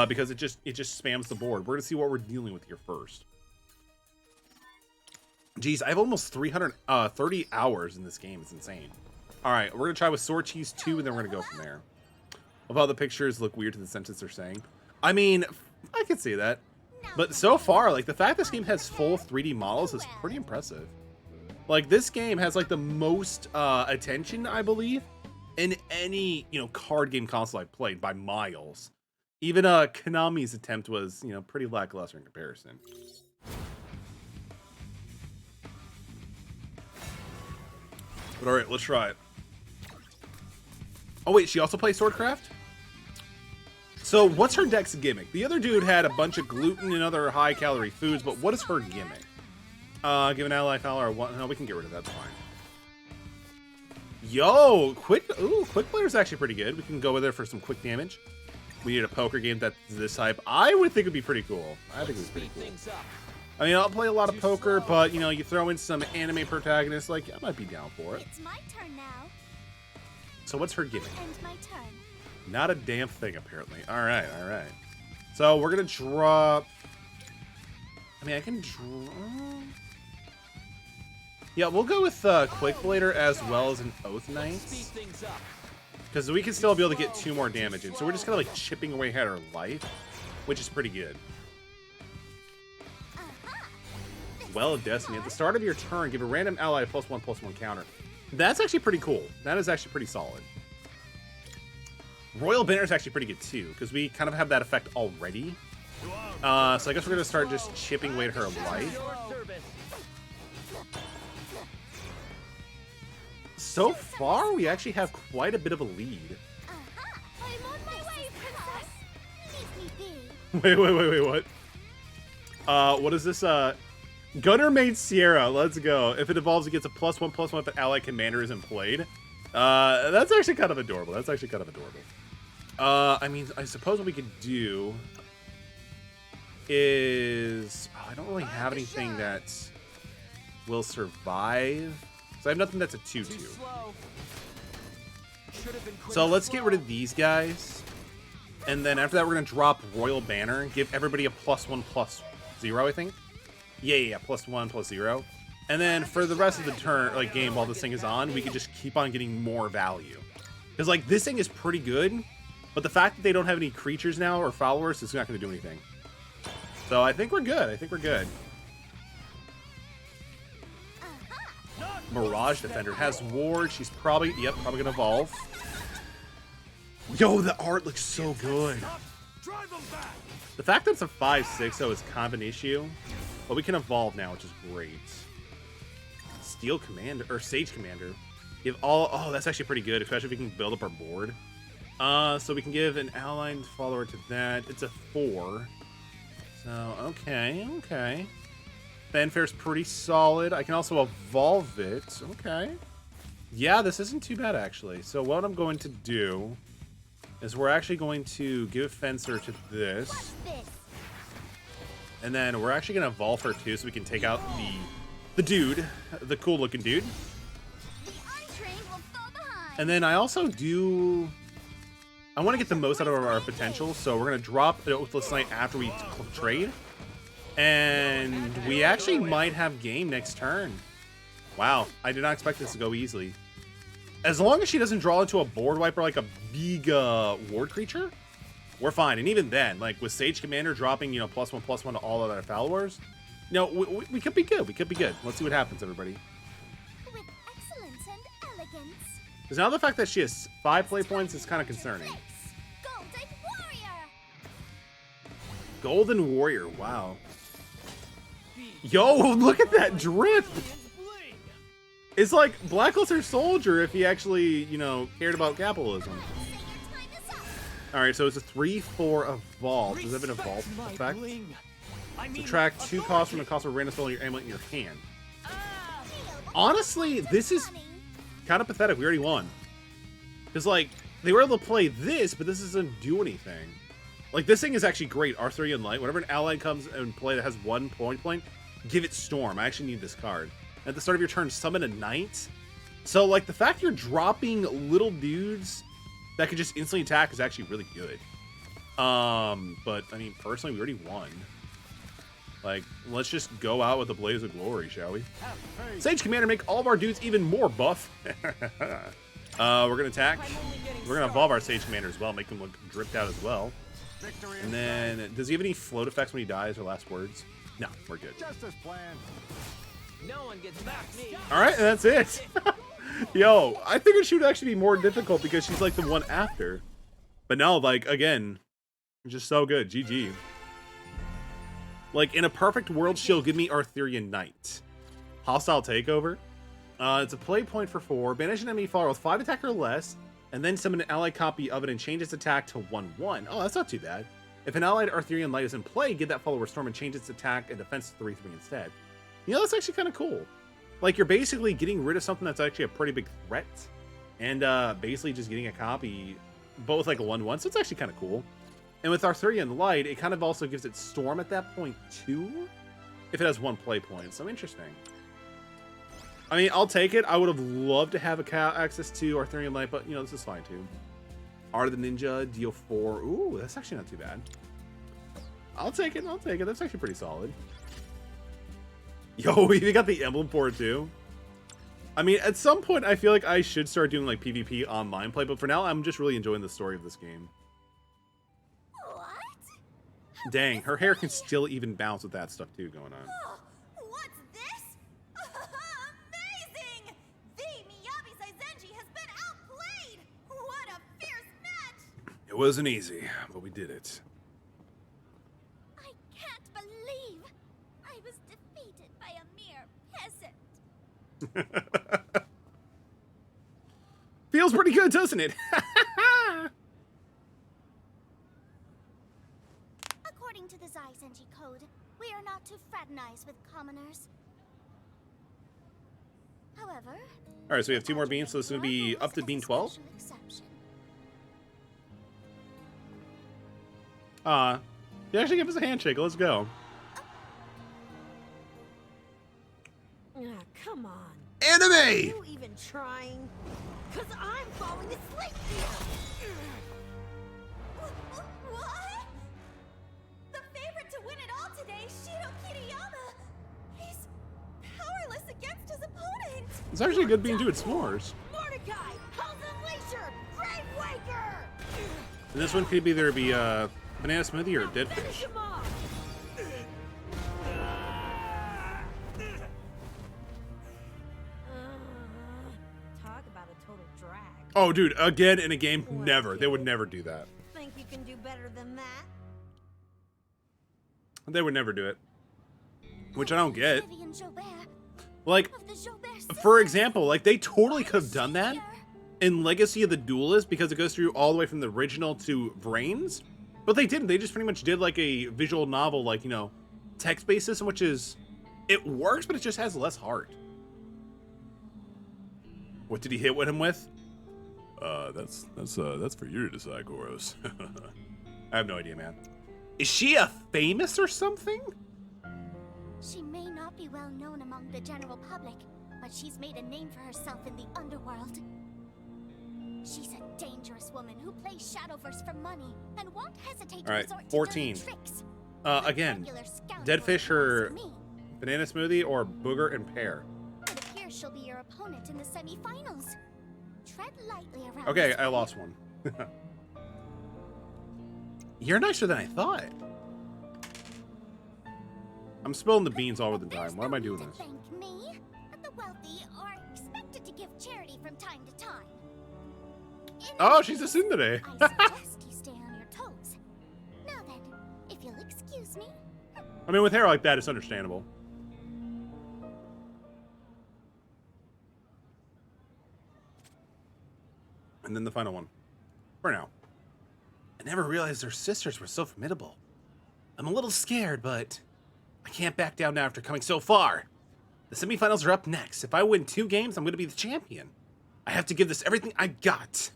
because it just spams the board. We're gonna see what we're dealing with here first. Jeez, I have almost 330 hours in this game. It's insane. All right, we're gonna try with sword cheese 2, and then we're gonna go from there. Although the pictures look weird to the sentence they're saying. I mean, I could see that. But so far, like the fact this game has full 3D models is pretty impressive. Like this game has like the most attention, I believe, in any, card game console I've played by miles. Even Konami's attempt was, pretty lackluster in comparison. But all right, let's try it. Oh wait, she also plays Swordcraft? So what's her deck's gimmick? The other dude had a bunch of gluten and other high-calorie foods, but what is her gimmick? Give an ally fowler or what? No, we can get rid of that. That's fine. Yo, quick player's actually pretty good. We can go with her for some quick damage. We need a poker game that's this type. I would think it'd be pretty cool. I think it'd be pretty cool. I mean, I'll play a lot of poker, but you throw in some anime protagonists, like I might be down for it.
it's my turn now.
So what's her gimmick?
And my turn.
Not a damn thing, apparently. All right. So we're gonna drop. I mean, I can draw. Yeah, we'll go with Quick Blader as well as an Oath Knight, because we can still be able to get 2 more damage in. So we're just kind of like chipping away at her life, which is pretty good. Well of Destiny. At the start of your turn, give a random ally a +1/+1 counter. That's actually pretty cool. That is actually pretty solid. Royal Banner is actually pretty good too, because we kind of have that effect already. So I guess we're going to start just chipping away at her life. So far, we actually have quite a bit of a lead.
I'm on my way, princess. Leave me be.
Wait, what? What is this? Gunner made Sierra. Let's go. If it evolves, it gets a +1/+1 if an ally commander isn't played. That's actually kind of adorable. I mean, I suppose what we could do is... I don't really have anything that will survive. So I have nothing that's a 2/2. So let's get rid of these guys. And then after that, we're going to drop Royal Banner. Give everybody a +1/+0, I think. Yeah, +1/+0. And then for the rest of the turn, like game, while this thing is on, we can just keep on getting more value. Because like this thing is pretty good, but the fact that they don't have any creatures now or followers is not going to do anything. So I think we're good. Mirage Defender has Ward. She's probably going to evolve. Yo, the art looks so good. The fact that it's a 5/6 though is kind of an issue, but we can evolve now, which is great. Steel Commander or Sage Commander. Give all... Oh, that's actually pretty good, especially if we can build up our board. So we can give an allied follower to that. It's a 4. So, okay. Fanfare's pretty solid. I can also evolve it. Okay. Yeah, this isn't too bad, actually. So what I'm going to do is we're actually going to give Fencer to this.
What's this?
And then we're actually going to evolve her, too, so we can take out the dude. The cool-looking dude.
The untrained will fall behind.
And then I also do... I want to get the most out of our potential, so we're going to drop the Oathless Knight after we trade. And we actually might have game next turn. Wow, I did not expect this to go easily. As long as she doesn't draw into a board wiper like a big ward creature, we're fine. And even then, like with Sage Commander dropping, you know, +1/+1 to all of our followers, no, we could be good. We could be good. Let's see what happens, everybody.
With excellence and elegance.
Because now the fact that she has 5 play points is kind of concerning.
Golden Warrior.
Golden Warrior, wow. Yo, look at that drift! It's like Blackluster Soldier if he actually, you know, cared about capitalism.
Say your time is up.
Alright, so it's a 3/4 evolve. Does it have an evolve effect? Subtract 2 costs from the cost of a random spell in your amulet in your hand. Honestly, this is kind of pathetic. We already won. Because, like, they were able to play this, but this doesn't do anything. Like, this thing is actually great. Arthurian Light. Whenever an ally comes and play that has 1 point, give it Storm. I actually need this card. At the start of your turn, summon a knight. So, like, the fact you're dropping little dudes that could just instantly attack is actually really good. But, I mean, personally, we already won. Like, let's just go out with a blaze of glory, shall we? Sage Commander, make all of our dudes even more buff. We're gonna attack. We're gonna evolve our Sage Commander as well, make him look dripped out as well. And then, does he have any float effects when he dies or last words? No, we're good.
Just as planned.
No one gets past me.
All right, and that's it. Yo, I figured she would actually be more difficult because she's like the one after. But no, like, again, just so good. GG. Like, in a perfect world, she'll give me Arthurian Knight. Hostile Takeover. It's a play point for 4. Banish an enemy follower with 5 attack or less, and then summon an allied copy of it and change its attack to 1/1. Oh, that's not too bad. If an allied Arthurian Light is in play, give that follower Storm and change its attack and defense to 3/3 instead. You know, that's actually kind of cool. Like, you're basically getting rid of something that's actually a pretty big threat, and basically just getting a copy, both like a 1/1, so it's actually kind of cool. And with Arthurian Light, it kind of also gives it Storm at that point, too, if it has 1 play point, so interesting. I mean, I'll take it. I would have loved to have access to Arthurian Light, but, you know, this is fine, too. Art of the Ninja, deal 4. Ooh, that's actually not too bad. I'll take it. I'll take it. That's actually pretty solid. Yo, we even got the emblem for it, too. I mean, at some point, I feel like I should start doing, like, PvP online play, but for now, I'm just really enjoying the story of this game.
What?
Dang, her hair can still even bounce with that stuff, too, going on.
Oh, what's this? Amazing! The Miyabi Saizenji has been outplayed! What a fierce match!
It wasn't easy, but we did it.
I can't believe I was defeated by a mere peasant.
Feels pretty good, doesn't it?
According to the Zaizenji Code, we are not to fraternize with commoners. However...
Alright, so we have 2 more beans, so this is going to be up to bean 12? You actually give us a handshake. Let's go.
Come on.
Anime!
Are you even trying? Cause I'm falling asleep here.
What? The favorite to win it all today, Shiro Kiriyama. He's powerless against his opponent.
It's actually a good bean, too. It's s'mores.
Mordecai, Hell's Unleasher, Grave Waker.
And this one could either be banana smoothie or dead
Finish
fish.
him off. Talk about a total drag.
Oh, dude, again in a game? Never. They would never do that.
Think you can do better than that?
They would never do it. Which I don't get.
Vivian Joubert.
Like,
of the Shadowverse
for
sisters.
example, like they totally could have done that in Legacy of the Duelist because it goes through all the way from the original to Vrains, but they didn't. They just pretty much did like a visual novel, like, you know, text-based system, which is, it works, but it just has less heart. What did he hit with him with? That's for you to decide, Koros. I have no idea, man. Is she a famous or something?
She may not be well known among the general public, but she's made a name for herself in the underworld. She's a dangerous woman who plays Shadowverse for money and won't hesitate to
All right,
resort to
14.
dirty tricks.
Again,
Regular scoundrel
dead fish
who
or
wants me.
banana smoothie or booger and pear.
It appears she'll be your opponent in the semi-finals. Tread lightly around.
Okay,
this
I
way.
lost one. You're nicer than I thought. I'm spilling the beans all over the
There's
time. Why am
no
I doing
need to
this?
Thank me. The wealthy are expected to give charity from time to time. In
Oh,
any
she's a
case,
tsundere.
I suggest you stay on your toes. Now then, if you'll excuse me.
I mean, with hair like that, it's understandable. And then the final one. For now. I never realized their sisters were so formidable. I'm a little scared, but I can't back down now after coming so far. The semifinals are up next. If I win 2 games, I'm going to be the champion. I have to give this everything I got.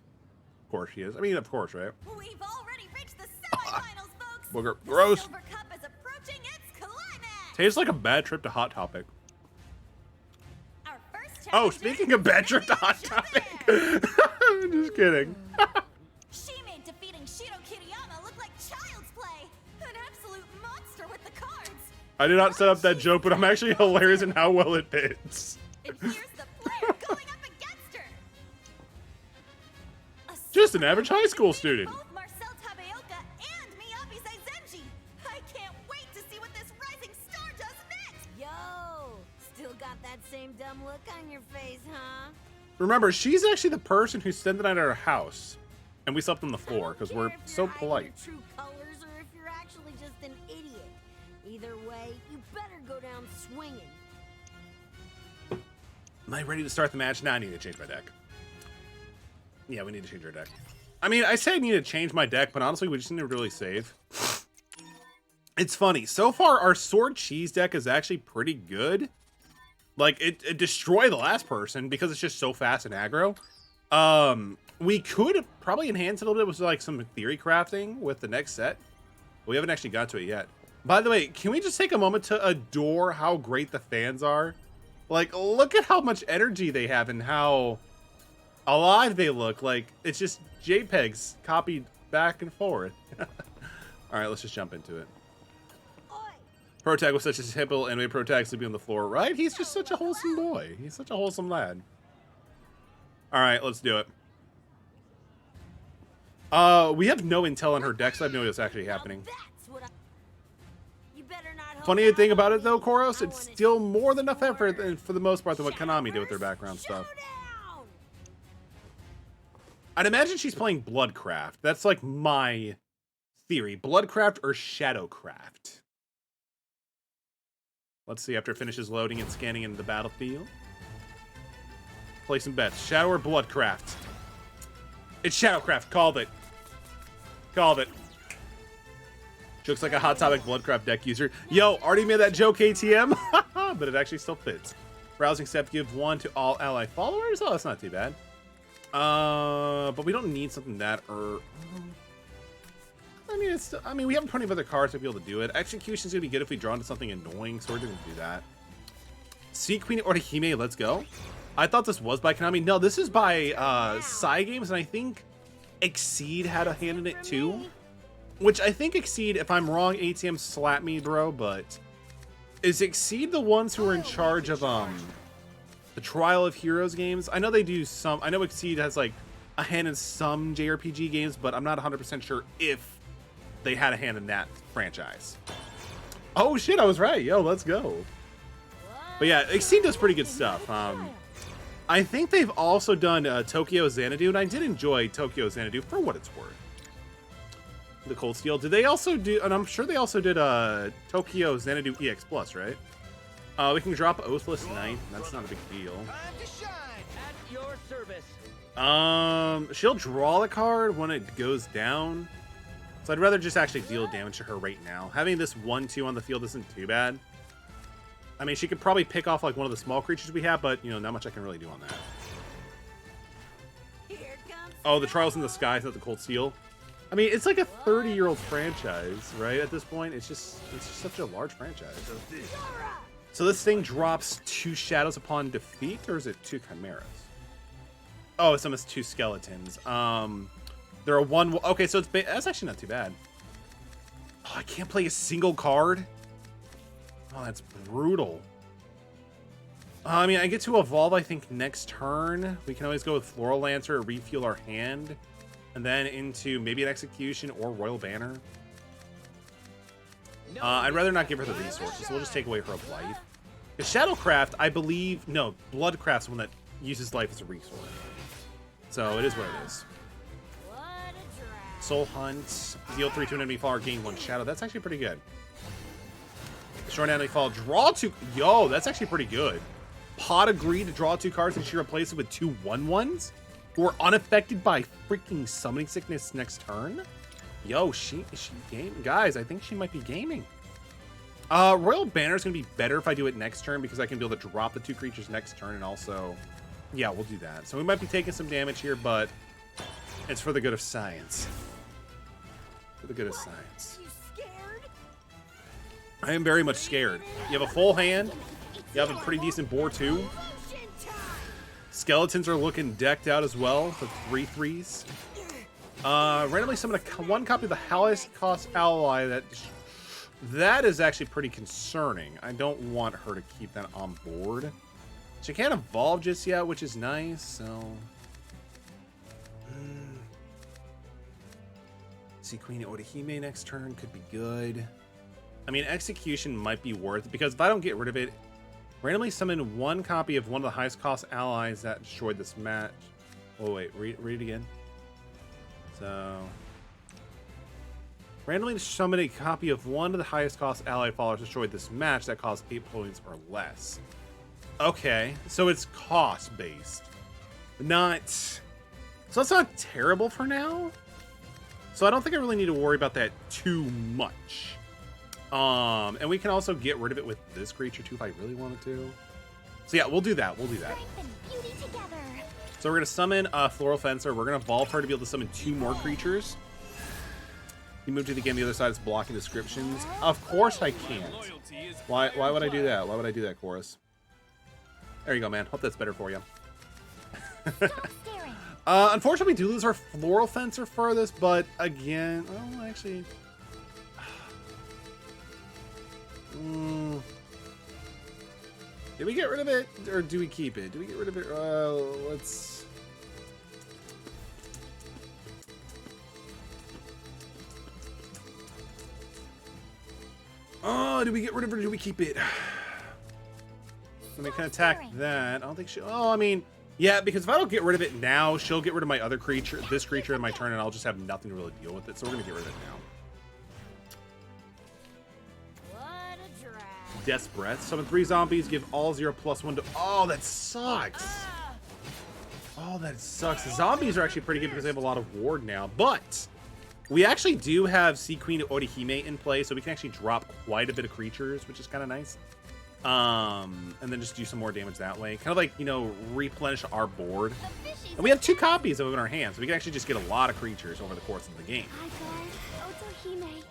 Of course she is. I mean, of course, right?
We've already reached the semifinals, folks.
Booger.
The
Gross.
Silver Cup is approaching its climax.
Tastes like a bad trip to Hot Topic.
Our first
Oh,
challenger
speaking of bad trip to Hot
is
Topic.
there.
Just kidding.
She made defeating Shiro Kiriyama look like child's play. An absolute monster with the cards.
I did not set up that joke, but I'm actually hilarious in how well it fits.
And here's the player going up against her. A
Just an
super
average high school
defeated
student.
Both Marcel Tabeoka and Miyabi Zaizenji. I can't wait to see what this rising star does next. Yo, still got that same dumb look on your face, huh?
Remember, she's actually the person who spent the night at our house. And we slept on the floor
I don't
because
care
we're
if
so
you're hiding
polite.
your true colors or if you're actually just an idiot. Either way, you better go down swinging.
Am I ready to start the match? Now I need to change my deck. Yeah, we need to change our deck. I mean, I say I need to change my deck, but honestly, we just need to really save. It's funny. So far, our Sword Cheese deck is actually pretty good. Like, it destroyed the last person because it's just so fast and aggro. We could probably enhance it a little bit with, like, some theory crafting with the next set. We haven't actually got to it yet. By the way, can we just take a moment to adore how great the fans are? Like, look at how much energy they have and how alive they look. Like, it's just JPEGs copied back and forth. All right, let's just jump into it.
Oi!
Protag was such a simple anime Protag sleeping on the floor, right? He's just such a wholesome boy. He's such a wholesome lad. All right, let's do it. We have no intel on her deck, so I have no idea what's actually happening.
That's what you better not hold
Funny
out
thing
on
about
me.
it though, Koros,
I
it's
wanna
still
see
more than enough
more.
effort for the most part than what Konami did with their
Shadowverse
background stuff.
Showdown!
I'd imagine she's playing Bloodcraft. That's like my theory. Bloodcraft or Shadowcraft. Let's see after it finishes loading and scanning into the battlefield. Play some bets. Shadow or Bloodcraft? It's Shadowcraft. Called it. Called it. She looks like a Hot Topic Bloodcraft deck user. Yo, already made that joke, ATM. But it actually still fits. Browsing step, give 1 to all ally followers. Oh, that's not too bad. But we don't need something that I mean, we have plenty of other cards to be able to do it. Execution's gonna be good if we draw into something annoying, so we're gonna do that. Sea Queen Orihime, let's go. I thought this was by Konami. No, this is by Psy Games, and I think Exceed had a hand in it too. Which I think Exceed, if I'm wrong, ATM slap me, bro, but is Exceed the ones who are in charge of the Trial of Heroes games? I know they do some. I know Exceed has like a hand in some JRPG games, but I'm not 100% sure if they had a hand in that franchise. Oh shit, I was right. Yo, let's go. But yeah, Exceed does pretty good stuff. I think they've also done Tokyo Xanadu, and I did enjoy Tokyo Xanadu for what it's worth. The Cold Steel. Did they also do, and I'm sure they also did Tokyo Xanadu EX Plus, right? We can drop Oathless Knight. That's not a big deal.
Time to shine. At your service.
She'll draw the card when it goes down. So I'd rather just actually deal damage to her right now. Having this 1/2 on the field isn't too bad. I mean, she could probably pick off like one of the small creatures we have, but, you know, not much I can really do on that.
Here comes
Oh, the Trials in the Sky is not the Cold Steel. I mean, it's like a 30-year-old franchise, right? At this point, it's just such a large franchise. So this thing drops 2 shadows upon defeat, or is it 2 chimeras? Oh, it's almost 2 skeletons. There are 1. Okay, so that's actually not too bad. Oh, I can't play a single card. Oh, that's brutal. I mean, I get to evolve, I think, next turn. We can always go with Floral Lancer, refuel our hand, and then into maybe an Execution or Royal Banner. I'd rather not give her the resources. We'll just take away her life. The Shadowcraft, I believe... No, Bloodcraft's the one that uses life as a resource. So it is what it is.
what a drag.
Soul Hunt. Deal 3 to an enemy follower, gain 1 shadow. That's actually pretty good. Destroy an enemy follower, draw 2... Yo, that's actually pretty good. Pot agreed to draw 2 cards and she replaces it with 2 1/1s who are unaffected by freaking Summoning Sickness next turn. Yo, is she game? Guys, I think she might be gaming. Royal Banner is going to be better if I do it next turn because I can be able to drop the 2 creatures next turn and also... Yeah, we'll do that. So we might be taking some damage here, but it's for the good of science. For the good of science.
You scared?
I am very much scared. You have a full hand. You have a pretty decent board too.
Motion time.
Skeletons are looking decked out as well for 3/3s. Randomly summon 1 copy of the highest cost ally. That is actually pretty concerning. I don't want her to keep that on board. She can't evolve just yet, which is nice, so... See Queen Orihime next turn could be good. I mean, Execution might be worth it, because if I don't get rid of it, randomly summon 1 copy of one of the highest cost allies that destroyed this match. Oh, wait, read it again. So... Randomly summon a copy of one of the highest cost ally followers destroyed this match that costs 8 points or less. Okay, so it's cost based, not. So that's not terrible for now. So I don't think I really need to worry about that too much. And we can also get rid of it with this creature too if I really wanted to. So yeah, we'll do that. We'll do that.
Strength and beauty together.
So we're gonna summon Floral Fencer. We're gonna evolve her to be able to summon 2 more creatures. You move to the game. The other side is blocking descriptions. Of course I can't. Why would I do that? Why would I do that, Chorus? There you go, man. Hope that's better for you.
Stop staring.
Unfortunately, we do lose our Floral Fencer for this, but again, well, actually... Did we get rid of it, or do we keep it? Do we get rid of it? Let's... Oh, do we get rid of it, or do we keep it? I mean, can attack that. I don't think she... Oh, I mean... Yeah, because if I don't get rid of it now, she'll get rid of my other creature, this creature in my turn, and I'll just have nothing to really deal with it. So we're going to get rid of it now.
What a drag.
Death's Breath. Summon 3 zombies, give all 0/+1 to... Oh, that sucks. Oh, that sucks. The zombies are actually pretty good because they have a lot of ward now. But we actually do have Sea Queen Orihime in play, so we can actually drop quite a bit of creatures, which is kind of nice. And then just do some more damage that way. Kind of like, you know, replenish our board. And we have 2 copies of it in our hands, so we can actually just get a lot of creatures over the course of the game.
Hi guard, Otohime.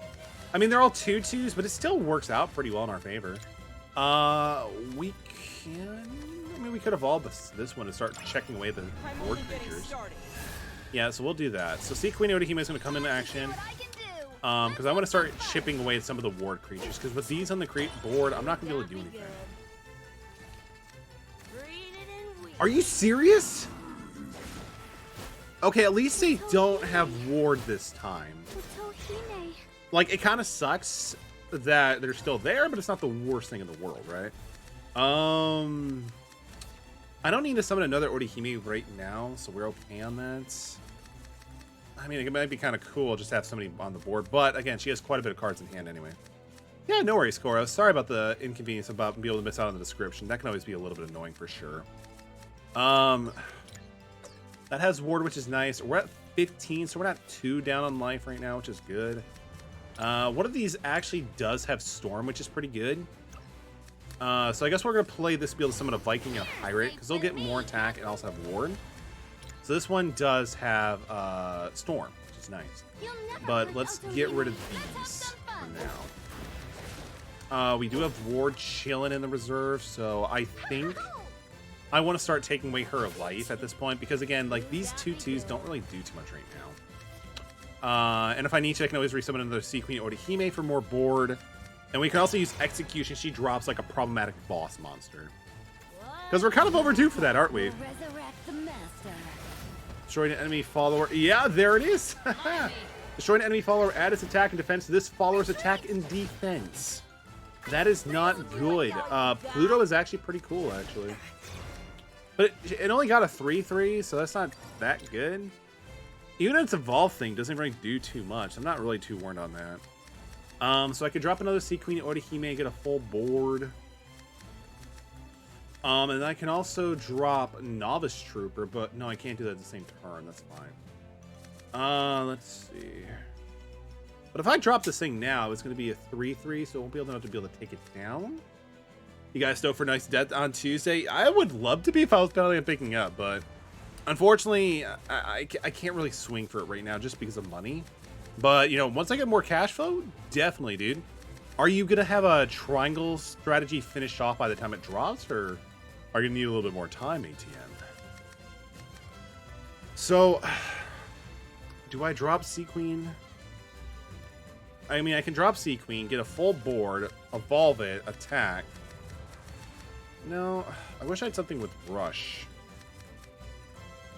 I mean, they're all 2/2s, but it still works out pretty well in our favor. We can... I mean, we could evolve this one and start checking away the board creatures. Yeah, so we'll do that. So Sea Queen Orihime is going to come into action.
What I can do.
Because I want to start chipping away some of the ward creatures. Because with these on the board, I'm not going to be able to do anything. Are you serious? Okay, at least they don't have ward this time.
Otohime.
Like, it kind of sucks that they're still there, but it's not the worst thing in the world, right? I don't need to summon another Orihime right now, so we're okay on that. I mean, it might be kind of cool just to have somebody on the board, but again, she has quite a bit of cards in hand anyway. Yeah, no worries, Koros. Sorry about the inconvenience about being able to miss out on the description. That can always be a little bit annoying for sure. That has Ward, which is nice. We're at 15, so we're not too down on life right now, which is good. One of these actually does have Storm, which is pretty good. So I guess we're going to play this to be able to summon a Viking and a Pirate, because they'll get more attack and also have Ward. So this one does have Storm, which is nice. But let's get rid of these for now. We do have Ward chilling in the reserve, so I think I want to start taking away her life at this point, because again, like, these 2/2s don't really do too much right now. And if I need to, I can always resummon another Sea Queen Orihime for more board. And we can also use Execution. She drops like a problematic boss monster. Because we're kind of overdue for that, aren't we? Destroy an enemy follower. Yeah, there it is. Destroy an enemy follower, add its attack and defense to this follower's attack and defense. That is not good. Pluto is actually pretty cool, actually. But it only got a 3/3, so that's not that good. Even its evolve thing doesn't really do too much. I'm not really too warned on that. So I could drop another Sea Queen Orihime and get a full board. And I can also drop Novice Trooper, but no, I can't do that at the same turn. That's fine. Let's see. But if I drop this thing now, it's going to be a 3/3, so I won't be able to take it down. You guys stoked for nice death on Tuesday? I would love to be if I was planning on picking up, but unfortunately, I can't really swing for it right now just because of money. But, you know, once I get more cash flow, definitely, dude. Are you going to have a triangle strategy finished off by the time it drops, or are you going to need a little bit more time, ATM? So, do I drop Sea Queen? I mean, I can drop Sea Queen, get a full board, evolve it, attack. No, I wish I had something with Rush.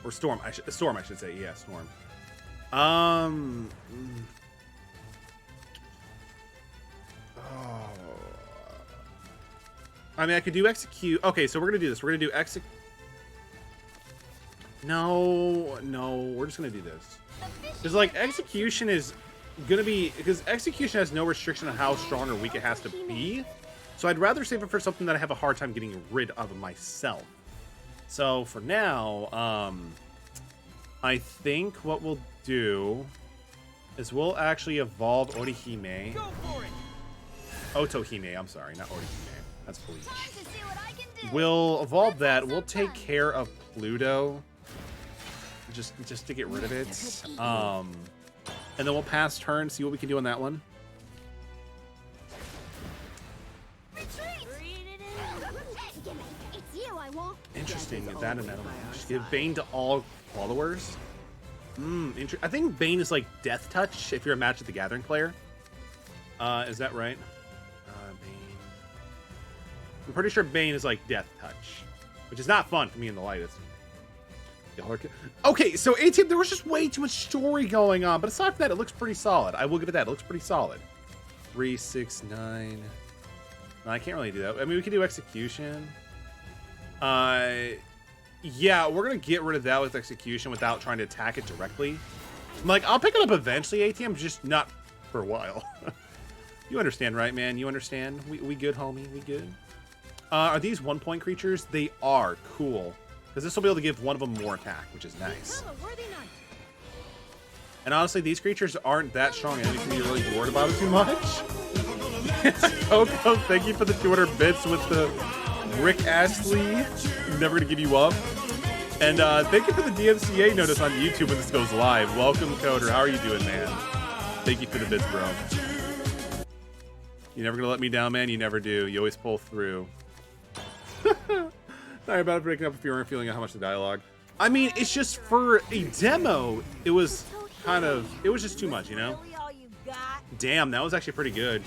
Or Storm. Storm, I should say. Yeah, Storm. Oh. I mean, I could do Execute. Okay, so we're going to do this. We're going to do Execute. No, we're just going to do this. Because, like, Execution is going to be... Because Execution has no restriction on how strong or weak it has to be. So I'd rather save it for something that I have a hard time getting rid of myself. So for now, I think what we'll do is we'll actually evolve Orihime.
Go for it.
Otohime, I'm sorry, not Orihime. That's Bleach. We'll evolve that. We'll take care of Pluto. Just to get rid of it. And then we'll pass turn, see what we can do on that one. Interesting. Is that a metal? Just give Bane to all followers. I think Bane is like Death Touch if you're a Magic the Gathering player. Is that right? Bane. I'm pretty sure Bane is like Death Touch, which is not fun for me in the lightest. Okay, so ATM, there was just way too much story going on, but aside from that, it looks pretty solid. I will give it that. It looks pretty solid. 3, 6, 9. No, I can't really do that. I mean, we can do Execution. Yeah, we're gonna get rid of that with Execution without trying to attack it directly. Like, I'll pick it up eventually, ATM, just not for a while. You understand, right, man? You understand? We good, homie? We good? Are these 1-point creatures? They are. Cool. Because this will be able to give one of them more attack, which is nice. And honestly, these creatures aren't that strong enemies to be really worried about it too much. Coco, thank you for the 200 bits with the Rick Astley. Never gonna give you up. And thank you for the DMCA notice on YouTube when this goes live. Welcome, Coder. How are you doing, man? Thank you for the bits, bro. You're never gonna let me down, man. You never do. You always pull through. Sorry about breaking up if you weren't feeling how much the dialogue. I mean, it's just for a demo, it was just too much, you know? Damn, that was actually pretty good.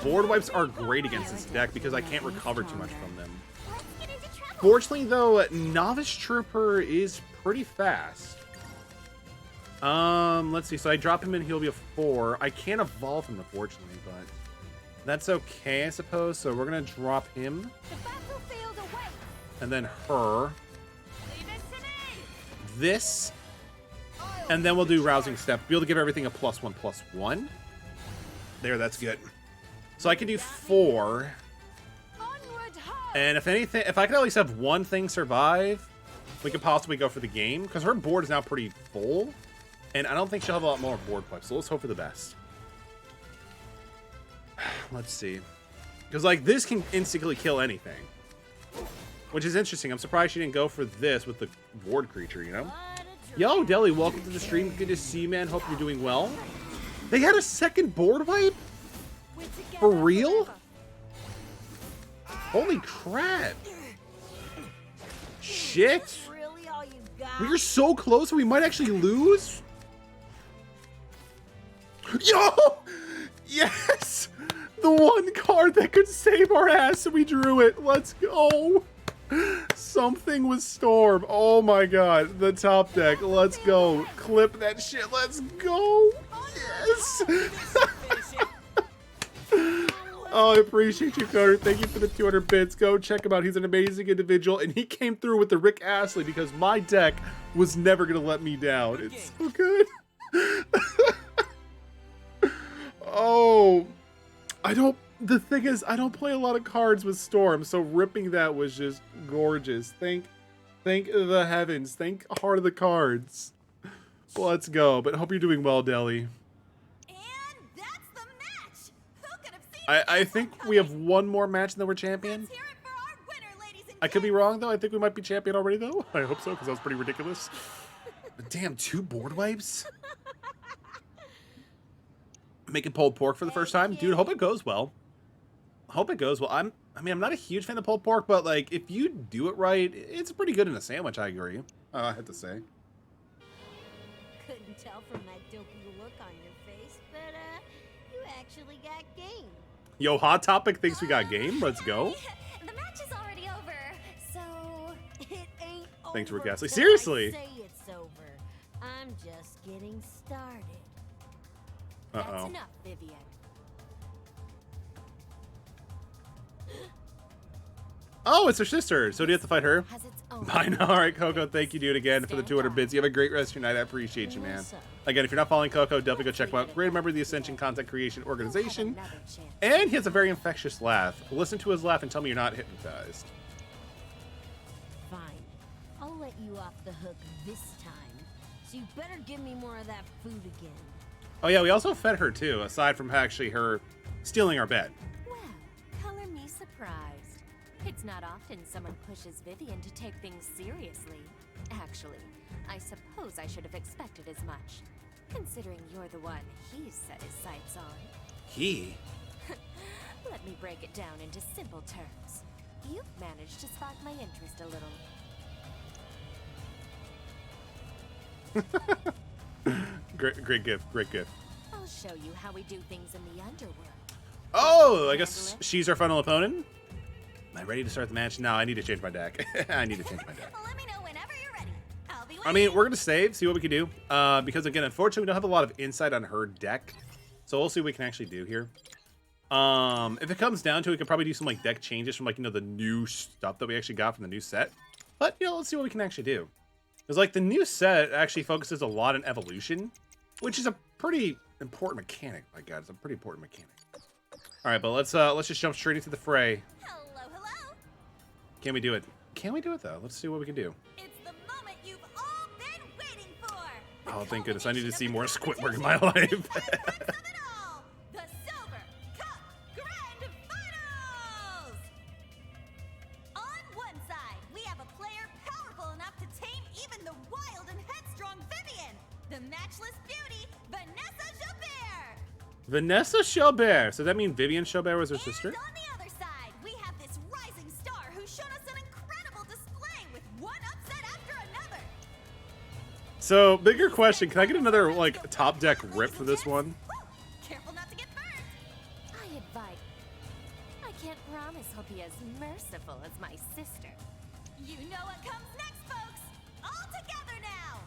Board wipes are great against this deck because I can't recover too much from them. Fortunately, though, Novice Trooper is pretty fast. Let's see. So I drop him in, he'll be a 4. I can't evolve him, unfortunately, but that's okay, I suppose. So we're going to drop him. And then her. This. And then we'll do Rousing Step. Be able to give everything a +1/+1. There, that's good. So I can do 4. And if anything, if I could at least have one thing survive, we could possibly go for the game. Because her board is now pretty full. And I don't think she'll have a lot more board wipes. So let's hope for the best. Let's see. Because, like, this can instantly kill anything. Which is interesting. I'm surprised she didn't go for this with the ward creature, you know? Yo, Deli, welcome to the stream. Good to see you, man. Hope you're doing well. They had a second board wipe? For real? Holy crap. Shit.
Really all you got?
We are so close. We might actually lose. Yo! Yes! The one card that could save our ass, and we drew it. Let's go. Something with Storm. Oh my god. The top deck. Let's go. Clip that shit. Let's go. Yes. Oh, I appreciate you, Coder. Thank you for the 200 bits. Go check him out. He's an amazing individual, and he came through with the Rick Astley because my deck was never going to let me down. It's so good. Oh, the thing is, I don't play a lot of cards with Storm, so ripping that was just gorgeous. Thank the heavens. Thank Heart of the Cards. Let's go, but hope you're doing well, Deli. I think we have one more match and then we're champion. I could be wrong, though. I think we might be champion already, though. I hope so, because that was pretty ridiculous. But damn, 2 board wipes? Making pulled pork for the first time? Dude, hope it goes well. Hope it goes well. I'm not a huge fan of pulled pork, but, like, if you do it right, it's pretty good in a sandwich, I agree. I have to say.
Couldn't tell from that dopey look on your face, but, you actually got game.
Yo, Hot Topic thinks we got game. Let's go.
The match is already over, so...
It ain't over.
Thanks, Rick Astley.
till
Seriously?
I say it's over. I'm just getting started.
Uh-oh.
That's enough, Vivian.
Oh, it's her sister. So do you have to fight her?
Has its own
I know. All right, Coco. Thank you, dude, again for the 200 bits. You have a great rest of your night. I appreciate you, man. Again, if you're not following Coco, definitely go check him out. Great member of the Ascension Content Creation Organization. And he has a very infectious laugh. Listen to his laugh and tell me you're not hypnotized.
Fine. I'll let you off the hook this time. So you better give me more of that food again.
Oh, yeah, we also fed her, too, aside from actually her stealing our bed.
Well, color me surprised. It's not often someone pushes Vivian to take things seriously. Actually, I suppose I should have expected as much, considering you're the one he's set his sights on.
He?
Let me break it down into simple terms. You've managed to spark my interest a little.
Great gift. Great gift.
I'll show you how we do things in the underworld.
Oh, I guess she's our final opponent. Am I ready to start the match? No, I need to change my deck. I need to change my deck.
Let me know whenever you're ready. I'll be waiting.
I mean, we're going to save, see what we can do. Because, again, unfortunately, we don't have a lot of insight on her deck. So we'll see what we can actually do here. If it comes down to it, we can probably do some, like, deck changes from, like, you know, the new stuff that we actually got from the new set. But, you know, let's see what we can actually do. Because, like, the new set actually focuses a lot on evolution, which is a pretty important mechanic. My God, it's a pretty important mechanic. All right, but let's just jump straight into the fray.
Hello.
Can we do it? Can we do it, though? Let's see what we can do.
It's the moment you've all been waiting for.
Oh, thank goodness. I need to see more Squidward in my life.
The Silver Cup Grand Finals! On one side, we have a player powerful enough to tame even the wild and headstrong Vivian, the matchless beauty, Vanessa Chabert.
Vanessa Chabert. So that means Vivian Chabert was her sister?
And on the other side, we have this rising star who showed us an incredible display with one upset after another.
So, bigger question. Can I get another, like, top deck rip for this one?
Careful not to get burned.
I advise. I can't promise he'll be as merciful as my sister.
You know what comes next, folks. All together now.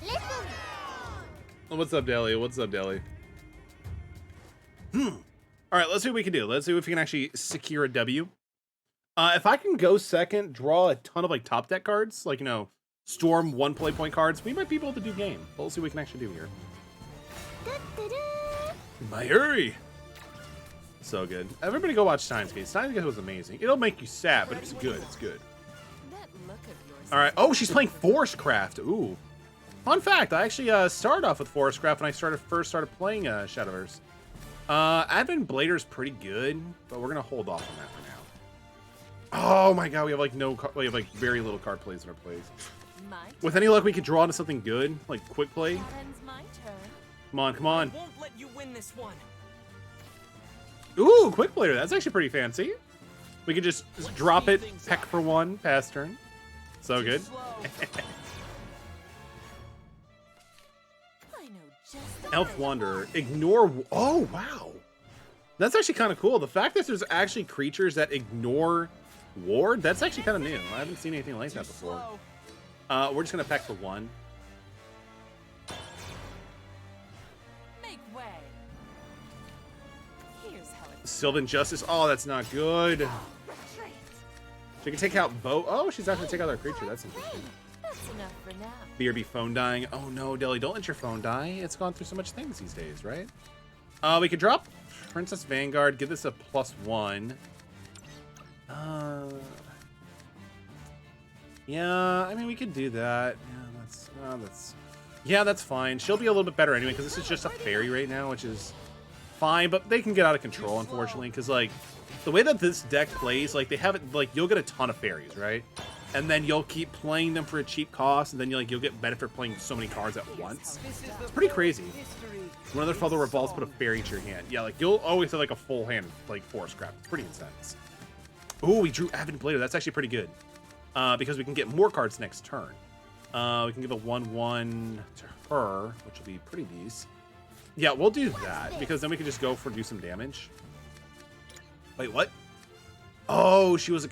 Listen.
What's up, Deli? What's up, Deli? All right, let's see what we can do. Let's see if we can actually secure a W. If I can go second, draw a ton of, like, top deck cards, like, you know, Storm 1 play point cards, we might be able to do game. But we'll see what we can actually do here. My hurry! So good. Everybody go watch Steins Gate. Steins Gate was amazing. It'll make you sad, but it's good. It's good.
That look of yours.
All right. Oh, she's playing Forestcraft. Ooh. Fun fact, I actually started off with Forestcraft when I first started playing Shadowverse. Advent Blader's pretty good, but we're gonna hold off on that for now. Oh my god, we have like we have like very little card plays in our plays. With any luck, we could draw into something good, like quick play.
That ends my turn.
Come on, come on.
Won't let you win this one.
Ooh, quick player. That's actually pretty fancy. We could just drop it, peck for one, pass turn. So good. Elf Wanderer. Ignore. Oh, wow. That's actually kind of cool. The fact that there's actually creatures that ignore ward, that's actually kind of new. I haven't seen anything like that before. We're just going to peck for one.
Make way. Here's how it's
Sylvan Justice. Oh, that's not good. She can take out Bo. Oh, she's not going to take out our creature. That's interesting.
That's enough for now.
BRB phone dying. Oh no, Deli, don't let your phone die. It's gone through so much things these days, right? We could drop Princess Vanguard, give this a +1. Yeah, I mean we could do that. Yeah, that's fine. She'll be a little bit better anyway because this is just a fairy right now, which is fine. But they can get out of control, unfortunately, because like the way that this deck plays, like they have it, like you'll get a ton of fairies, right? And then you'll keep playing them for a cheap cost, and then you'll get benefit playing so many cards at once. It's pretty crazy. One of their fellow revolves put a fairy to your hand. Yeah, like you'll always have like a full hand, like Forestcraft. It's pretty intense. Ooh, we drew Advent Blader. That's actually pretty good. Because we can get more cards next turn. We can give a 1/1 to her, which will be pretty decent. Yeah, we'll do that, because then we can just go for do some damage. Wait, what? Oh, she's a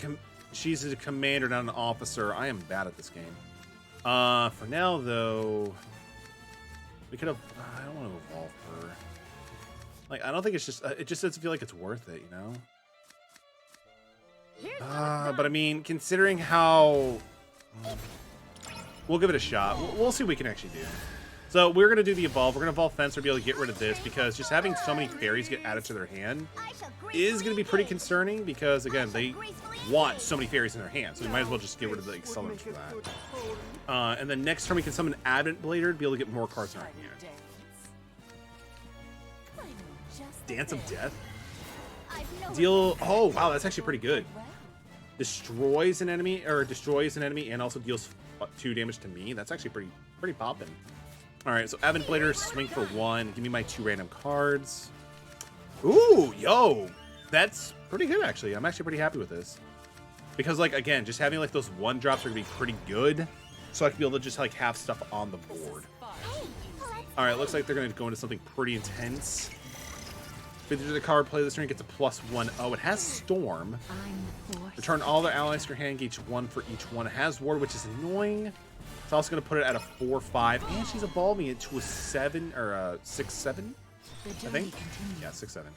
commander, not an officer. I am bad at this game. For now, though, we could have. I don't want to evolve her. Like, I don't think it's just. It just doesn't feel like it's worth it, you know. But I mean, considering how, we'll give it a shot. We'll see what we can actually do. So we're gonna do the evolve. We're gonna evolve Fencer to be able to get rid of this because just having so many fairies get added to their hand is gonna be pretty concerning because again they want so many fairies in their hand, so we might as well just get rid of the summons for that. And then next turn we can summon Advent Blader to be able to get more cards in our hand. Dance of Death. Deal. Oh wow, that's actually pretty good. Destroys an enemy and also deals 2 damage to me. That's actually pretty poppin'. All right, so Advent Blader, swing for 1. Give me my 2 random cards. Ooh, yo, that's pretty good actually. I'm actually pretty happy with this because like again, just having like those 1-drops are gonna be pretty good, so I can be able to just like have stuff on the board. All right, looks like they're gonna go into something pretty intense. Through the card play this turn, gets a +1. Oh, it has Storm. Return all their allies to your hand, each 1 for each one. It has Ward, which is annoying. It's also going to put it at a 4/5, and she's evolving it to a 7 or a 6/7, I think. Yeah, 6/7.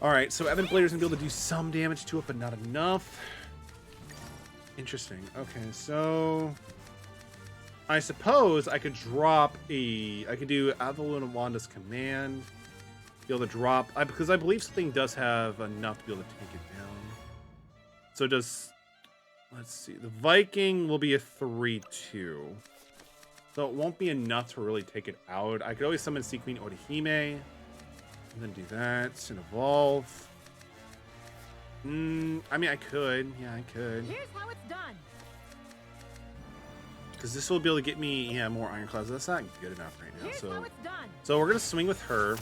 All right, so Advent Blader's going to be able to do some damage to it, but not enough. Interesting. Okay, so I suppose I could drop I could do Avalon and Wanda's Command. Be able to drop because I believe something does have enough to be able to take it down. So does, let's see, the Viking will be a 3/2, so it won't be enough to really take it out. I could always summon Sea Queen Orihime and then do that and evolve. I mean, I could. Yeah, I could.
Here's how it's done.
Because this will be able to get me more Ironclads. That's not good enough right now.
Here's how it's done.
So we're gonna swing with her.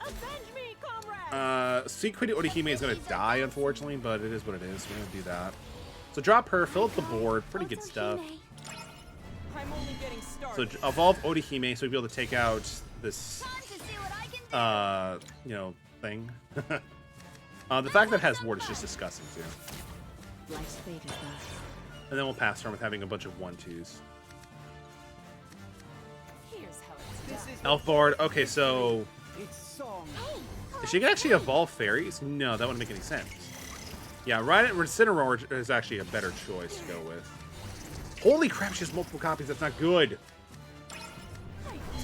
Avenge me, comrade.
Sea Queen Orihime is going to die, unfortunately, but it is what it is. We're going to do that. So drop her, fill up the board. Pretty good stuff.
I'm only getting started.
So evolve Orihime so we'll be able to take out this, you know, thing. The fact that it has ward is just disgusting, too.
Life's fate is that.
And then we'll pass turn with having a bunch of 1/2s.
Here's how it's done.
Elf Bard. Okay, so
It's song.
she can actually evolve fairies? No, that wouldn't make any sense. Yeah, right. Incineroar is actually a better choice to go with. Holy crap, she has multiple copies. That's not good.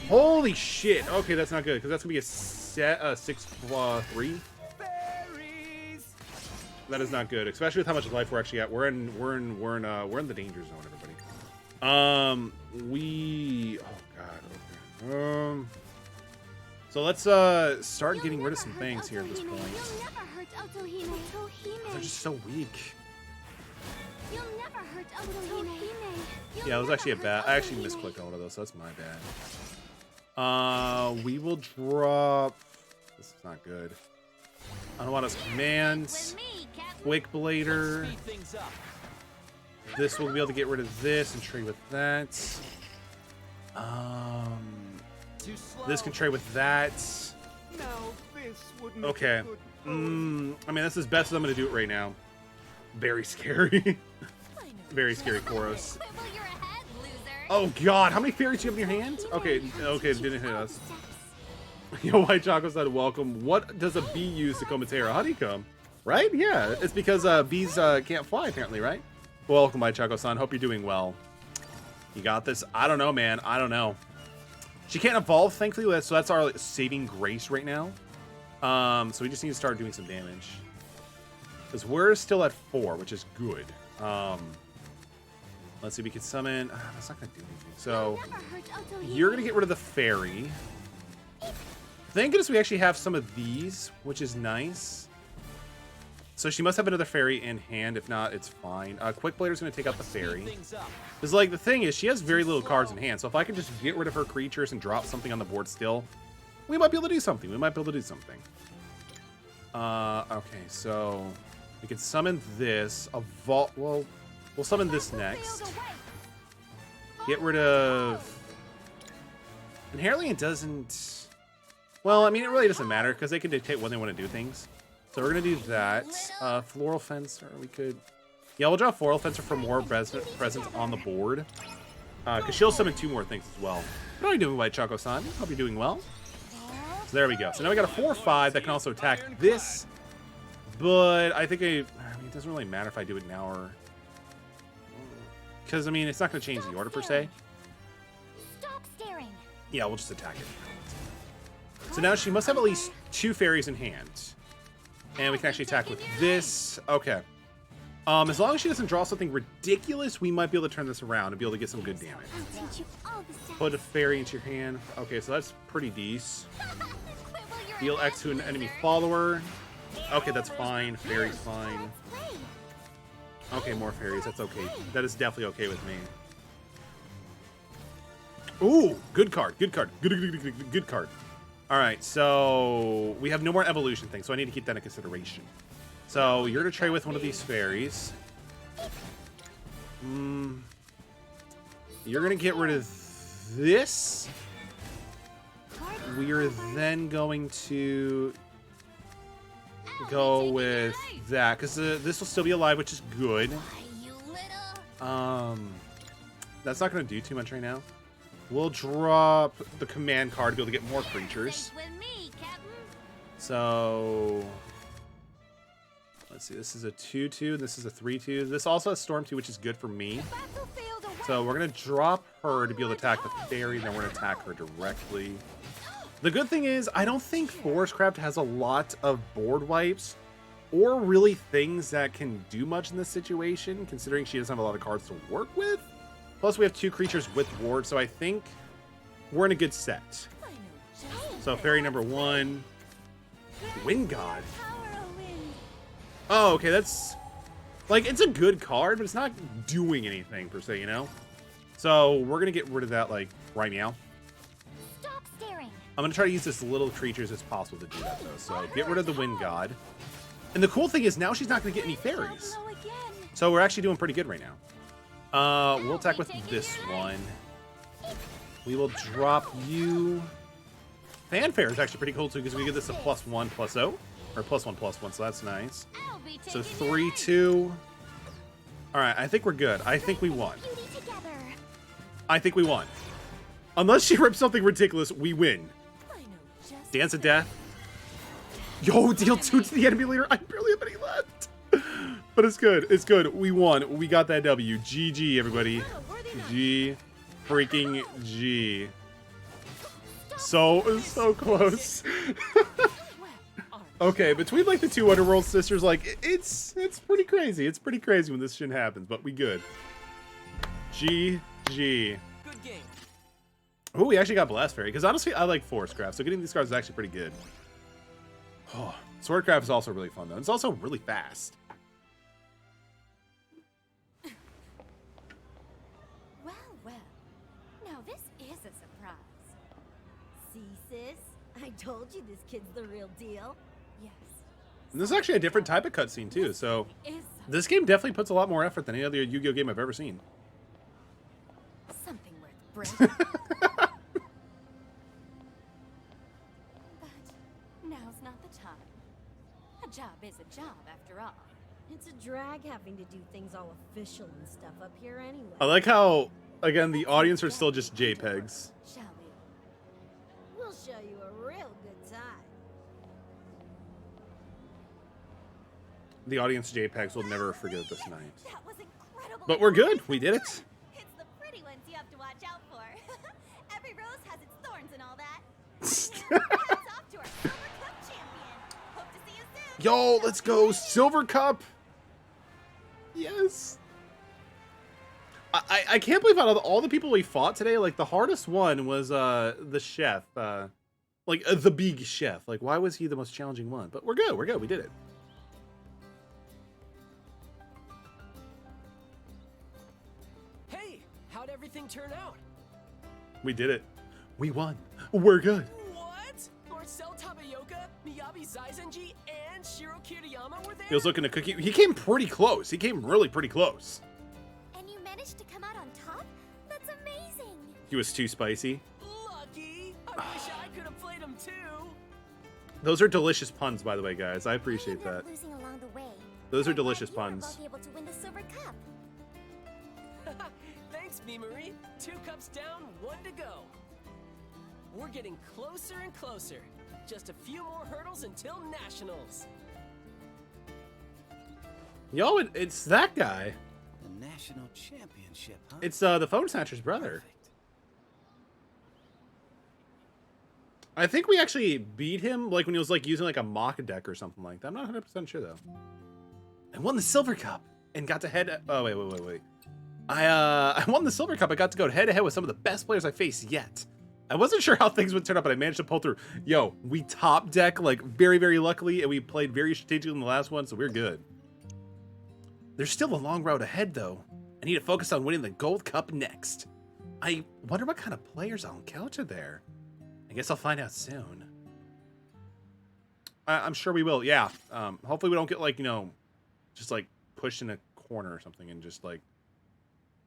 Holy shit. Okay, that's not good because that's gonna be a 6/3. That is not good, especially with how much life we're actually at. We're in the danger zone, everybody. Oh god. Okay. So let's start getting rid of some things here at this point.
You'll never hurt Otohime.
They're just so weak.
You'll never hurt Otohime.
Yeah, it was actually a bad. I actually misclicked one of those, so that's my bad. We will drop. This is not good. I don't want us commands. Quick Blader. This will be able to get rid of this and trade with that. This can trade with that. Okay. I mean, that's as best as I'm going to do it right now. Very scary. Very scary, Koros. Oh, God. How many fairies do you have in your hand? Okay, it didn't hit us. Yo, White Choco said, welcome. What does a bee use to comb its hair? A honeycomb, right? Yeah, it's because bees can't fly, apparently, right? Welcome, White Choco-san. Hope you're doing well. You got this? I don't know, man. I don't know. She can't evolve, thankfully, so that's our saving grace right now. So we just need to start doing some damage. Because we're still at 4, which is good. Let's see, we can summon... that's not going to do anything. So, you're going to get rid of the fairy. Thank goodness we actually have some of these, which is nice. So she must have another fairy in hand. If not, it's fine. Quick Blader's going to take out the fairy. Because, like, the thing is, she has very little cards in hand. So if I can just get rid of her creatures and drop something on the board still, we might be able to do something. Okay, so we can summon this. Well, we'll summon this next. Get rid of... Inherently, it doesn't... Well, I mean, it really doesn't matter because they can dictate when they want to do things. So we're going to do that. Floral Fencer, we could... Yeah, we'll draw Floral Fencer for more presence on the board. Because she'll summon 2 more things as well. What are you doing, White Choco-san? Hope you're doing well. So there we go. So now we got a 4/5 that can also attack this. But I think it doesn't really matter if I do it now or... Because, I mean, it's not going to change the order per se.
Stop staring.
Yeah, we'll just attack it. So now she must have at least 2 fairies in hand. And we can actually attack with this. Okay. As long as she doesn't draw something ridiculous, we might be able to turn this around and be able to get some good damage.
I'll teach you all the steps.
Put a fairy into your hand. Okay, so that's pretty decent. Deal X to an enemy follower. Okay, that's fine. Fairy's fine. Okay, more fairies. That's okay. That is definitely okay with me. Ooh, good card. Good card. Good card. All right, so we have no more evolution things, so I need to keep that in consideration. So you're going to trade with one of these fairies. You're going to get rid of this. We are then going to go with that, because this will still be alive, which is good. That's not going to do too much right now. We'll drop the command card to be able to get more creatures. So, let's see. This is a 2/2. This is a 3/2. This also has Storm 2, which is good for me. So we're going to drop her to be able to attack the fairy. Then we're going to attack her directly. The good thing is, I don't think Forestcraft has a lot of board wipes or really things that can do much in this situation, considering she doesn't have a lot of cards to work with. Plus, we have 2 creatures with ward, so I think we're in a good set. So, fairy number 1. Wind God. Oh, okay, that's... Like, it's a good card, but it's not doing anything, per se, you know? So, we're going to get rid of that, like, right now.
Stop staring.
I'm going to try to use as little creatures as possible to do that, though. So, get rid of the Wind God. And the cool thing is, now she's not going to get any fairies. So, we're actually doing pretty good right now. We'll attack with this one. We will drop you. Fanfare is actually pretty cool too, because we get this a +1/+0, or +1/+1, so that's nice. So 3/2. All right, I think we're good. I think we won. I think we won. Unless she rips something ridiculous, we win. Dance of Death. Yo, deal 2 to the enemy leader. I barely have any left. But it's good. It's good. We won. We got that W. GG, everybody. G. Freaking G. So close. Okay, between like the two Underworld sisters, like it's pretty crazy. It's pretty crazy when this shit happens, but we good. GG.
Good game.
Oh, we actually got Blast Fairy, because honestly, I like Forest Craft, so getting these cards is actually pretty good. Oh, Swordcraft is also really fun, though. It's also really fast.
Well, well. Now this is a surprise.
See, sis? I told you this kid's the real deal.
Yes.
And this is actually a different type of cutscene, too, so
Is
this game definitely puts a lot more effort than any other Yu-Gi-Oh game I've ever seen.
something worth breaking. But now's not the time. A job is a job, after all.
It's a drag having to do things all official and stuff up here anyway.
I like how, again, the audience are still just JPEGs.
Shall we?
We'll show you a real good time.
The audience JPEGs will never forget this night.
That was incredible.
But we're good. We did it.
It's the pretty ones you have to watch out for. Every rose has its thorns and all that. Hats off to our Silver Cup champion. Hope to see you soon.
Yo, let's go. Silver Cup. Yes. I can't believe out of all the people we fought today, like the hardest one was the chef. The big chef. Like, why was he the most challenging one? But we're good. We're good. We did it.
Hey, how'd everything turn out?
We did it. We won. We're good.
What? Marcel Tabayoka, Miyabi Zaizenji, and Shiro Kiriyama were there?
He was looking to cookie. He came pretty close. He came really pretty close.
And you managed to come out on top? That's amazing.
He was too spicy.
Lucky! I wish I could have played him too!
Those are delicious puns, by the way, guys. I appreciate
I ended
that.
up losing along the way.
Those are
I'm glad
delicious
you were
puns.
both able to win the Silver Cup.
Thanks, Marie. 2 cups down, 1 to go. We're getting closer and closer. Just a few more hurdles until Nationals.
Yo, it's that guy.
The national championship, huh?
It's the Phone Snatcher's brother.
Perfect.
I think we actually beat him like when he was like using like a mock deck or something like that. I'm not 100% sure though. I won the Silver Cup and got to head. Oh wait. I won the Silver Cup. I got to go head to head with some of the best players I faced yet. I wasn't sure how things would turn out, but I managed to pull through. Yo, we top deck like very, very luckily, and we played very strategically in the last one, so we're good. There's still a long road ahead though. I need to focus on winning the Gold Cup next. I wonder what kind of players I'll encounter there. I guess I'll find out soon. I'm sure we will. Yeah. Hopefully we don't get like, just like pushed in a corner or something and just like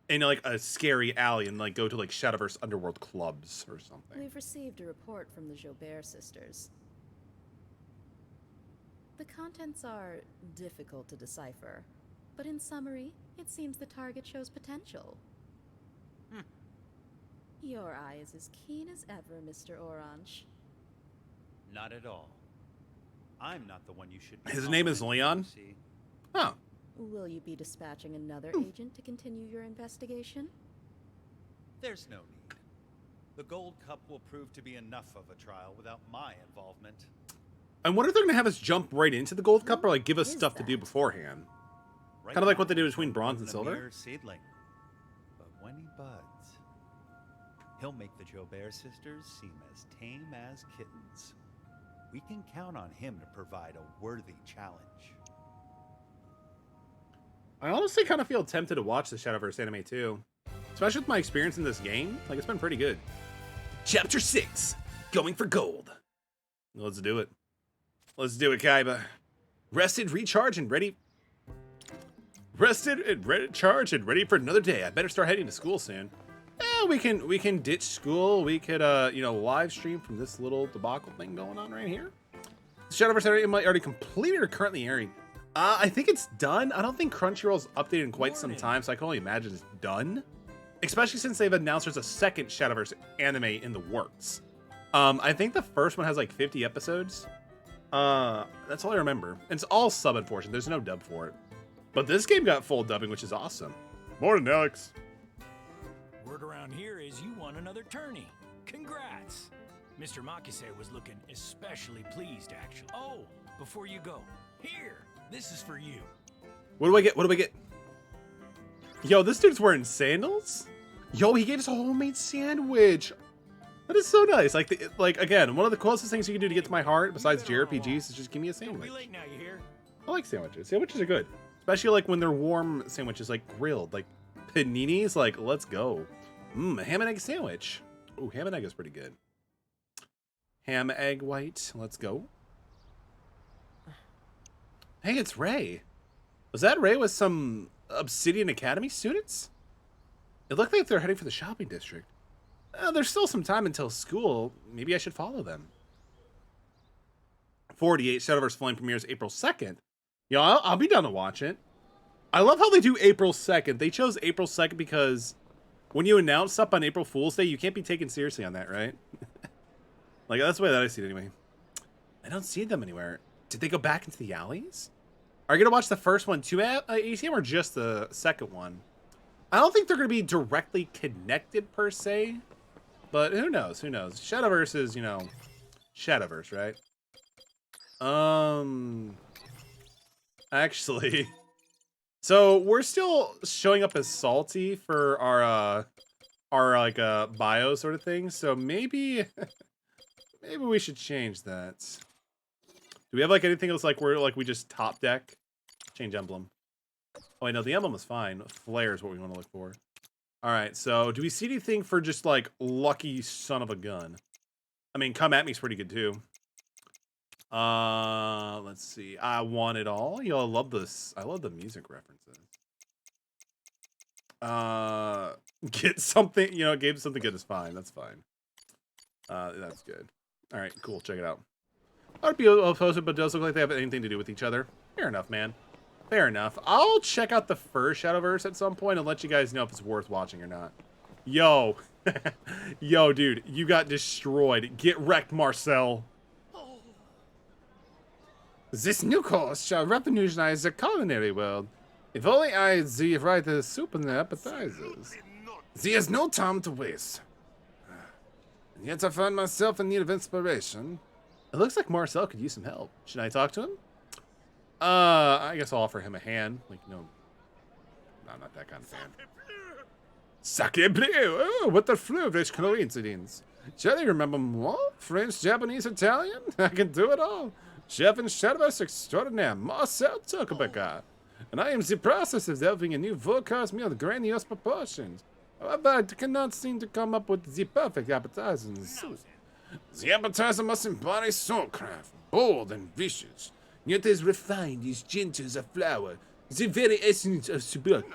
in like a scary alley and like go to like Shadowverse Underworld clubs or something.
We've received a report from the Jobert sisters. The contents are difficult to decipher, but in summary, it seems the target shows potential. Your eye is as keen as ever, Mr. Orange.
Not at all. I'm not the one you should be.
His name is
following,
Leon?
you see.
Huh.
Will you be dispatching another agent to continue your investigation?
There's no need. The Gold Cup will prove to be enough of a trial without my involvement.
I wonder if they're gonna have us jump right into the Gold Cup or like give us
Is
stuff to do
that?
beforehand.
Right
Kind of like what
now,
they do between
he's
bronze and
a
silver.
mere seedling. But when he buds, he'll make the Jobert sisters seem as tame as kittens. We can count on him to provide a worthy challenge.
I honestly kind of feel tempted to watch the Shadowverse anime too. Especially with my experience in this game. Like, it's been pretty good. Chapter 6. Going for gold. Let's do it. Let's do it, Kaiba. Rested, recharge, and ready. Rested and recharged and ready for another day. I better start heading to school soon. We can ditch school. We could live stream from this little debacle thing going on right here. The Shadowverse area might already completed or currently airing. I think it's done. I don't think Crunchyroll's updated in quite some time, so I can only imagine it's done. Especially since they've announced there's a second Shadowverse anime in the works. I think the first one has like 50 episodes. That's all I remember. And it's all sub, unfortunately. There's no dub for it. But this game got full dubbing, which is awesome. Morning, Alex.
Word around here is you won another tourney. Congrats. Mr. Makise was looking especially pleased, actually. Oh, before you go, here, this is for you.
What do I get? What do I get? Yo, this dude's wearing sandals? Yo, he gave us a homemade sandwich. That is so nice. Like again, one of the closest things you can do to get to my heart, besides JRPGs, is just give me a
Don't
sandwich.
be late now, you hear?
I like sandwiches. Sandwiches are good. Especially like when they're warm sandwiches, like grilled. Like paninis, like let's go. A ham and egg sandwich. Ooh, ham and egg is pretty good. Ham, egg, white. Let's go. Hey, it's Ray. Was that Ray with some Obsidian Academy students? It looked like they're heading for the shopping district. There's still some time until school. Maybe I should follow them. 48 Shadowverse Flame premieres April 2nd. Yeah, I'll be down to watch it. I love how they do April 2nd. They chose April 2nd because when you announce stuff on April Fool's Day, you can't be taken seriously on that, right? Like, that's the way that I see it anyway. I don't see them anywhere. Did they go back into the alleys? Are you going to watch the first one too, ACM, or just the second one? I don't think they're going to be directly connected, per se. But who knows? Who knows? Shadowverse is, you know, Shadowverse, right? Actually, so we're still showing up as salty for our like bio sort of thing. So maybe we should change that. Do we have like anything else like we just top deck? Change emblem. Oh wait, no, the emblem is fine. Flare is what we want to look for. All right, so do we see anything for just like lucky son of a gun? I mean, come at me is pretty good too. Let's see. I want it all. Yo, I love this. I love the music references. Get something, you know, gave something good is fine. That's fine. That's good. All right, cool. Check it out. I'd be opposed, but it does look like they have anything to do with each other. Fair enough, man. Fair enough. I'll check out the first Shadowverse at some point and let you guys know if it's worth watching or not. Yo. Yo, dude, you got destroyed. Get wrecked, Marcel. This new course shall revolutionize the culinary world. If only I had the right soup and the appetizers. There is no time to waste. And yet I find myself in need of inspiration. It looks like Marcel could use some help. Should I talk to him? I guess I'll offer him a hand. Like, no, I'm not that kind of fan. Sacre bleu! Oh, what a flourish coincidence. Shall I remember more? French, Japanese, Italian? I can do it all. Chef and Shadowverse extraordinaire, Marcel Tuckerbecker. And I am in the process of developing a new full-course meal of grandiose proportions. However, I cannot seem to come up with the perfect appetizer in the soup. The appetizer must embody soulcraft, bold and vicious, yet as refined as gentle as a flower, the very essence of sobriety.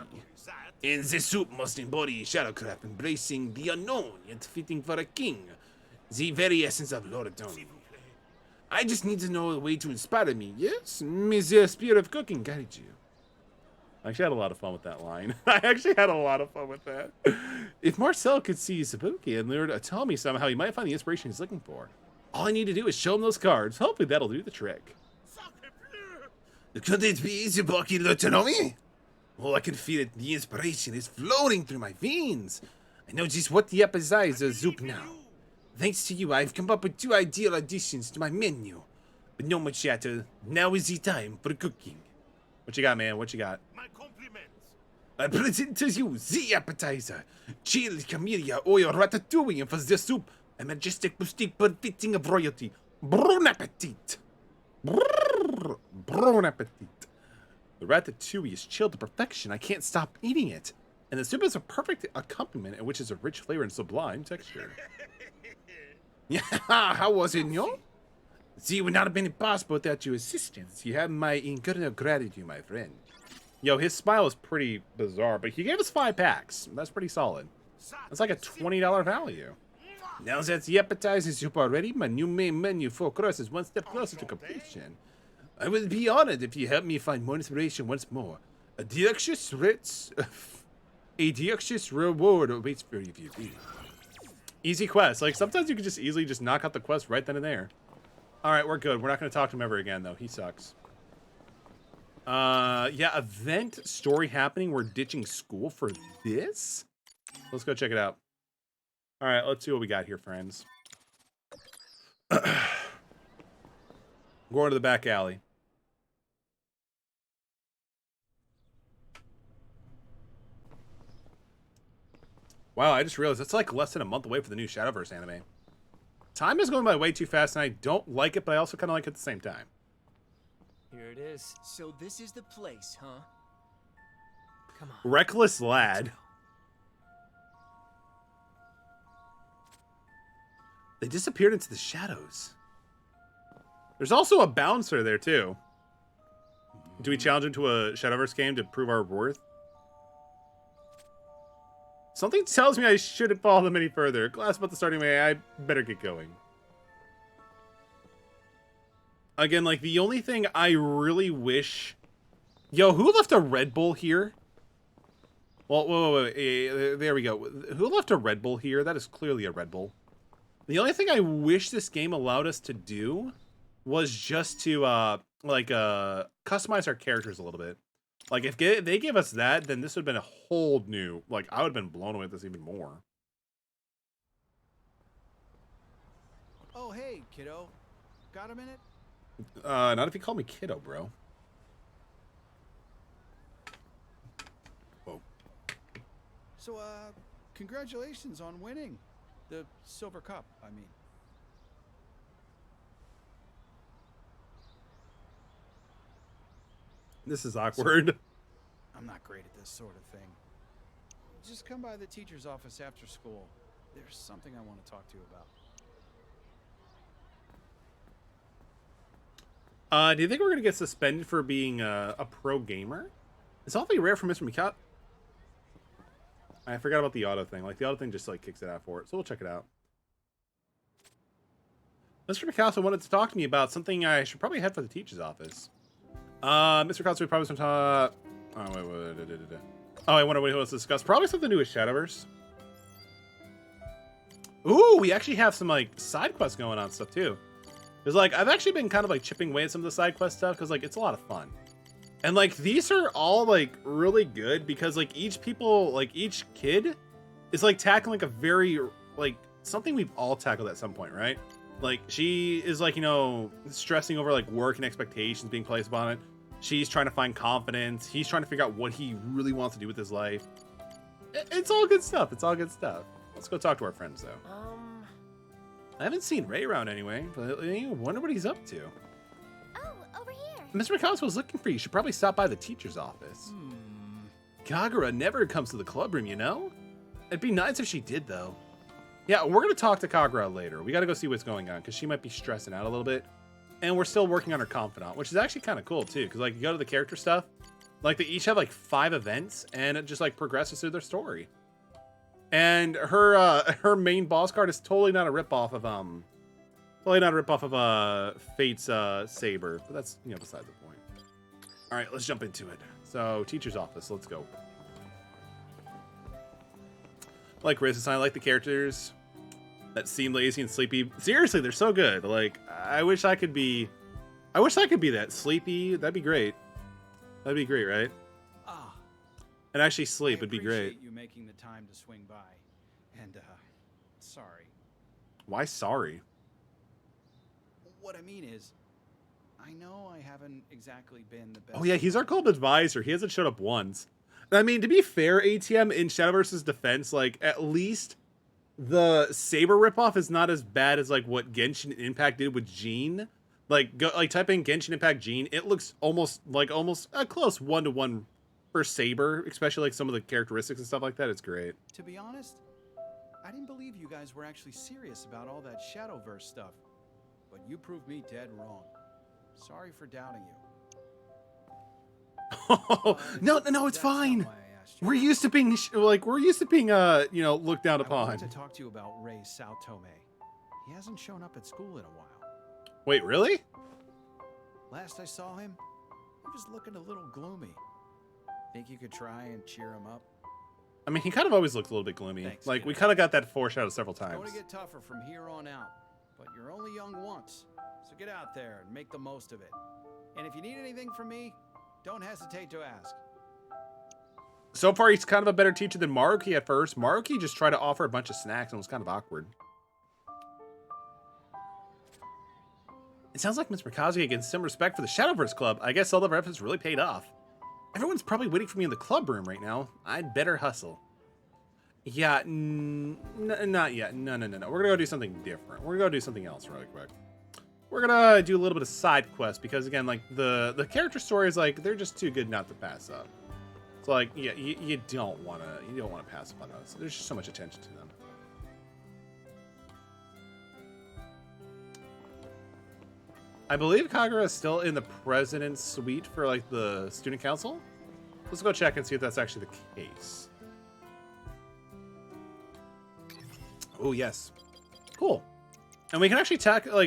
And the soup must embody shadowcraft, embracing the unknown, yet fitting for a king, the very essence of Lord Donovan. I just need to know a way to inspire me, yes? May the spirit of cooking guide you. I actually had a lot of fun with that line. I actually had a lot of fun with that. If Marcel could see Sabuki and learn to tell me somehow, he might find the inspiration he's looking for. All I need to do is show him those cards. Hopefully that'll do the trick. Could it be Sabuki Lutonomi? Oh, I can feel it. The inspiration is flowing through my veins. I know just what the appetizer soup now. Thanks to you, I've come up with 2 ideal additions to my menu. But no more chatter. Now is the time for cooking. What you got, man? What you got?
My compliments.
I present to you the appetizer. Chili, camellia, oil, ratatouille, and for the soup, a majestic mystique befitting of royalty. Bon appetit. Bon appetit. The ratatouille is chilled to perfection. I can't stop eating it. And the soup is a perfect accompaniment, which is a rich flavor and sublime texture. Yeah, how was it, no? See, it would not have been impossible without your assistance. You have my eternal gratitude, my friend. Yo, his smile is pretty bizarre, but he gave us 5 packs. That's pretty solid. That's like a $20 value. Now that the appetizer soup are ready, my new main menu 4 courses is one step closer to completion. I will be honored if you help me find more inspiration once more. A delicious reward awaits for you. Easy quest. Like, sometimes you can just easily just knock out the quest right then and there. Alright, we're good. We're not going to talk to him ever again, though. He sucks. Yeah, event story happening. We're ditching school for this? Let's go check it out. Alright, let's see what we got here, friends. Going to the back alley. Wow, I just realized it's like less than a month away for the new Shadowverse anime. Time is going by way too fast, and I don't like it, but I also kind of like it at the same time.
Here it is. So this is the place, huh? Come on.
Reckless lad. They disappeared into the shadows. There's also a bouncer there, too. Do we challenge him to a Shadowverse game to prove our worth? Something tells me I shouldn't follow them any further. Glass about the starting way, I better get going. Again, like, the only thing I really wish... Yo, who left a Red Bull here? Well, wait, there we go. Who left a Red Bull here? That is clearly a Red Bull. The only thing I wish this game allowed us to do was just to, customize our characters a little bit. Like, if they gave us that, then this would have been a whole new... Like, I would have been blown away with this even more.
Oh, hey, kiddo. Got a minute?
Not if you call me kiddo, bro. Whoa.
So, congratulations on winning. The Silver Cup, I mean.
This is awkward.
I'm not great at this sort of thing. Just come by the teacher's office after school. There's something I want to talk to you about.
Do you think we're going to get suspended for being a pro gamer? It's awfully rare for Mr. McCall. I forgot about the auto thing. Like, the auto thing just, like, kicks it out for it. So we'll check it out. Mr. Picasso wanted to talk to me about something I should probably head for the teacher's office. Mr. Picasso, we probably some time... Oh, wait. Oh, I wonder what he wants to discuss. Probably something to do with Shadowverse. Ooh, we actually have some, like, side quests going on stuff, too. Because, like, I've actually been kind of, like, chipping away at some of the side quest stuff because, like, it's a lot of fun. And, like, these are all, like, really good because, like, each kid is, like, tackling, like, a very, like, something we've all tackled at some point, right? Like, she is, like, you know, stressing over, like, work and expectations being placed upon it. She's trying to find confidence. He's trying to figure out what he really wants to do with his life. It's all good stuff. It's all good stuff. Let's go talk to our friends, though. I haven't seen Ray around anyway, but I wonder what he's up to.
Oh, over here.
Mr. Picasso was looking for you. You should probably stop by the teacher's office. Kagura never comes to the club room, you know? It'd be nice if she did, though. Yeah, we're going to talk to Kagura later. We got to go see what's going on, because she might be stressing out a little bit. And we're still working on her confidant, which is actually kind of cool, too. Because, like, you go to the character stuff, like, they each have, like, 5 events, and it just, like, progresses through their story. And her main boss card is totally not a ripoff of, Fate's, Saber. But that's, you know, beside the point. All right, let's jump into it. So, teacher's office, let's go. Like Riz, I like the characters that seem lazy and sleepy. Seriously, they're so good. Like, I wish I could be that sleepy. That'd be great. That'd be great, right? And actually sleep would be great.
I appreciate you making the time to swing by. And, sorry.
Why sorry?
What I mean is, I know I haven't exactly been the best.
Oh yeah, he's our club advisor. He hasn't showed up once. I mean, to be fair, ATM, in Shadowverse's defense, like, at least the Saber ripoff is not as bad as, like, what Genshin Impact did with Jean. Like, type in Genshin Impact Jean, it looks almost a close 1-to-1 for Saber, especially, like, some of the characteristics and stuff like that. It's great.
To be honest, I didn't believe you guys were actually serious about all that Shadowverse stuff. But you proved me dead wrong. Sorry for doubting you.
No, it's fine. We're used to being, you know, looked down upon.
I wanted to talk to you about Ray Sao Tome. He hasn't shown up at school in a while.
Wait, really?
Last I saw him, he was looking a little gloomy. Think you could try and cheer him up?
I mean, he kind of always looked a little bit gloomy.
Thanks,
like,
kiddo.
we kind of got that foreshadowed several
It's
times.
going to get tougher from here on out, but you're only young once. So get out there and make the most of it. And if you need anything from me, don't hesitate to ask.
So far, he's kind of a better teacher than Maruki at first. Maruki just tried to offer a bunch of snacks and was kind of awkward. It sounds like Ms. Mikazuki gained some respect for the Shadowverse Club. I guess all of our efforts really paid off. Everyone's probably waiting for me in the club room right now. I'd better hustle. Yeah, not yet. No. We're gonna go do something different. We're gonna go do something else really quick. We're gonna do a little bit of side quest because again, like the character stories, like they're just too good not to pass up. So like, yeah, you don't wanna pass up on those. There's just so much attention to them. I believe Kagura is still in the president's suite for like the student council. Let's go check and see if that's actually the case. Oh yes, cool. And we can actually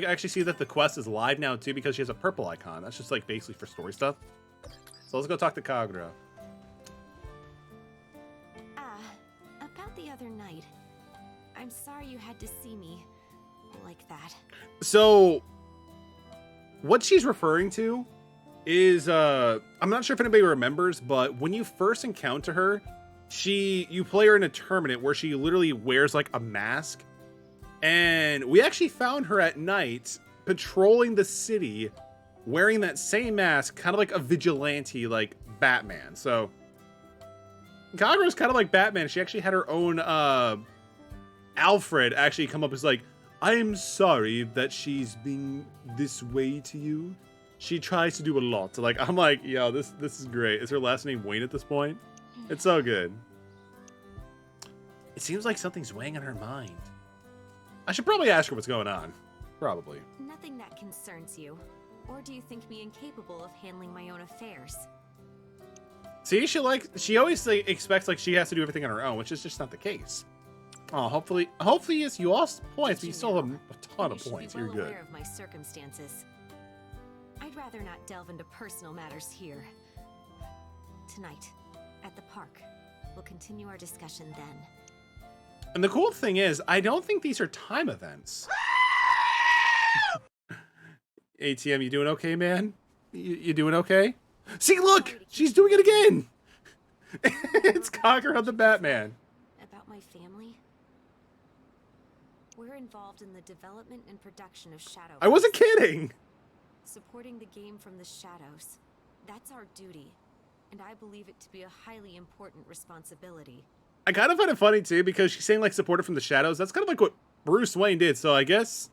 actually see that the quest is live now too because she has a purple icon. That's just like basically for story stuff. So let's go talk to Kagura.
About the other night. I'm sorry you had to see me like that.
So what she's referring to is I'm not sure if anybody remembers, but when you first encounter her, you play her in a tournament where she literally wears like a mask, and we actually found her at night patrolling the city wearing that same mask, kind of like a vigilante, like Batman. So Kagura's kind of like Batman. She actually had her own Alfred actually come up as like, I'm sorry that she's being this way to you. She tries to do a lot. So like, I'm like, yo, this is great. Is her last name Wayne at this point? It's so good. It seems like something's weighing on her mind. I should probably ask her what's going on. Probably.
Nothing that concerns you. Or do you think me incapable of handling my own affairs?
See, she always expects like she has to do everything on her own, which is just not the case. Oh, hopefully, yes, you lost points, but you still have a ton of points. You're good.
Aware of my circumstances. I'd rather not delve into personal matters here. Tonight, at the park, we'll continue our discussion then.
And the cool thing is, I don't think these are time events. ATM, you doing okay, man? You doing okay? See, look, she's doing it again. It's Kagura the Batman.
About my family. We're involved in the development and production of Shadowverse.
I wasn't kidding.
Supporting the game from the shadows. That's our duty, and I believe it to be a highly important responsibility.
I kind of find it funny too because she's saying like support it from the shadows. That's kind of like what Bruce Wayne did. So I guess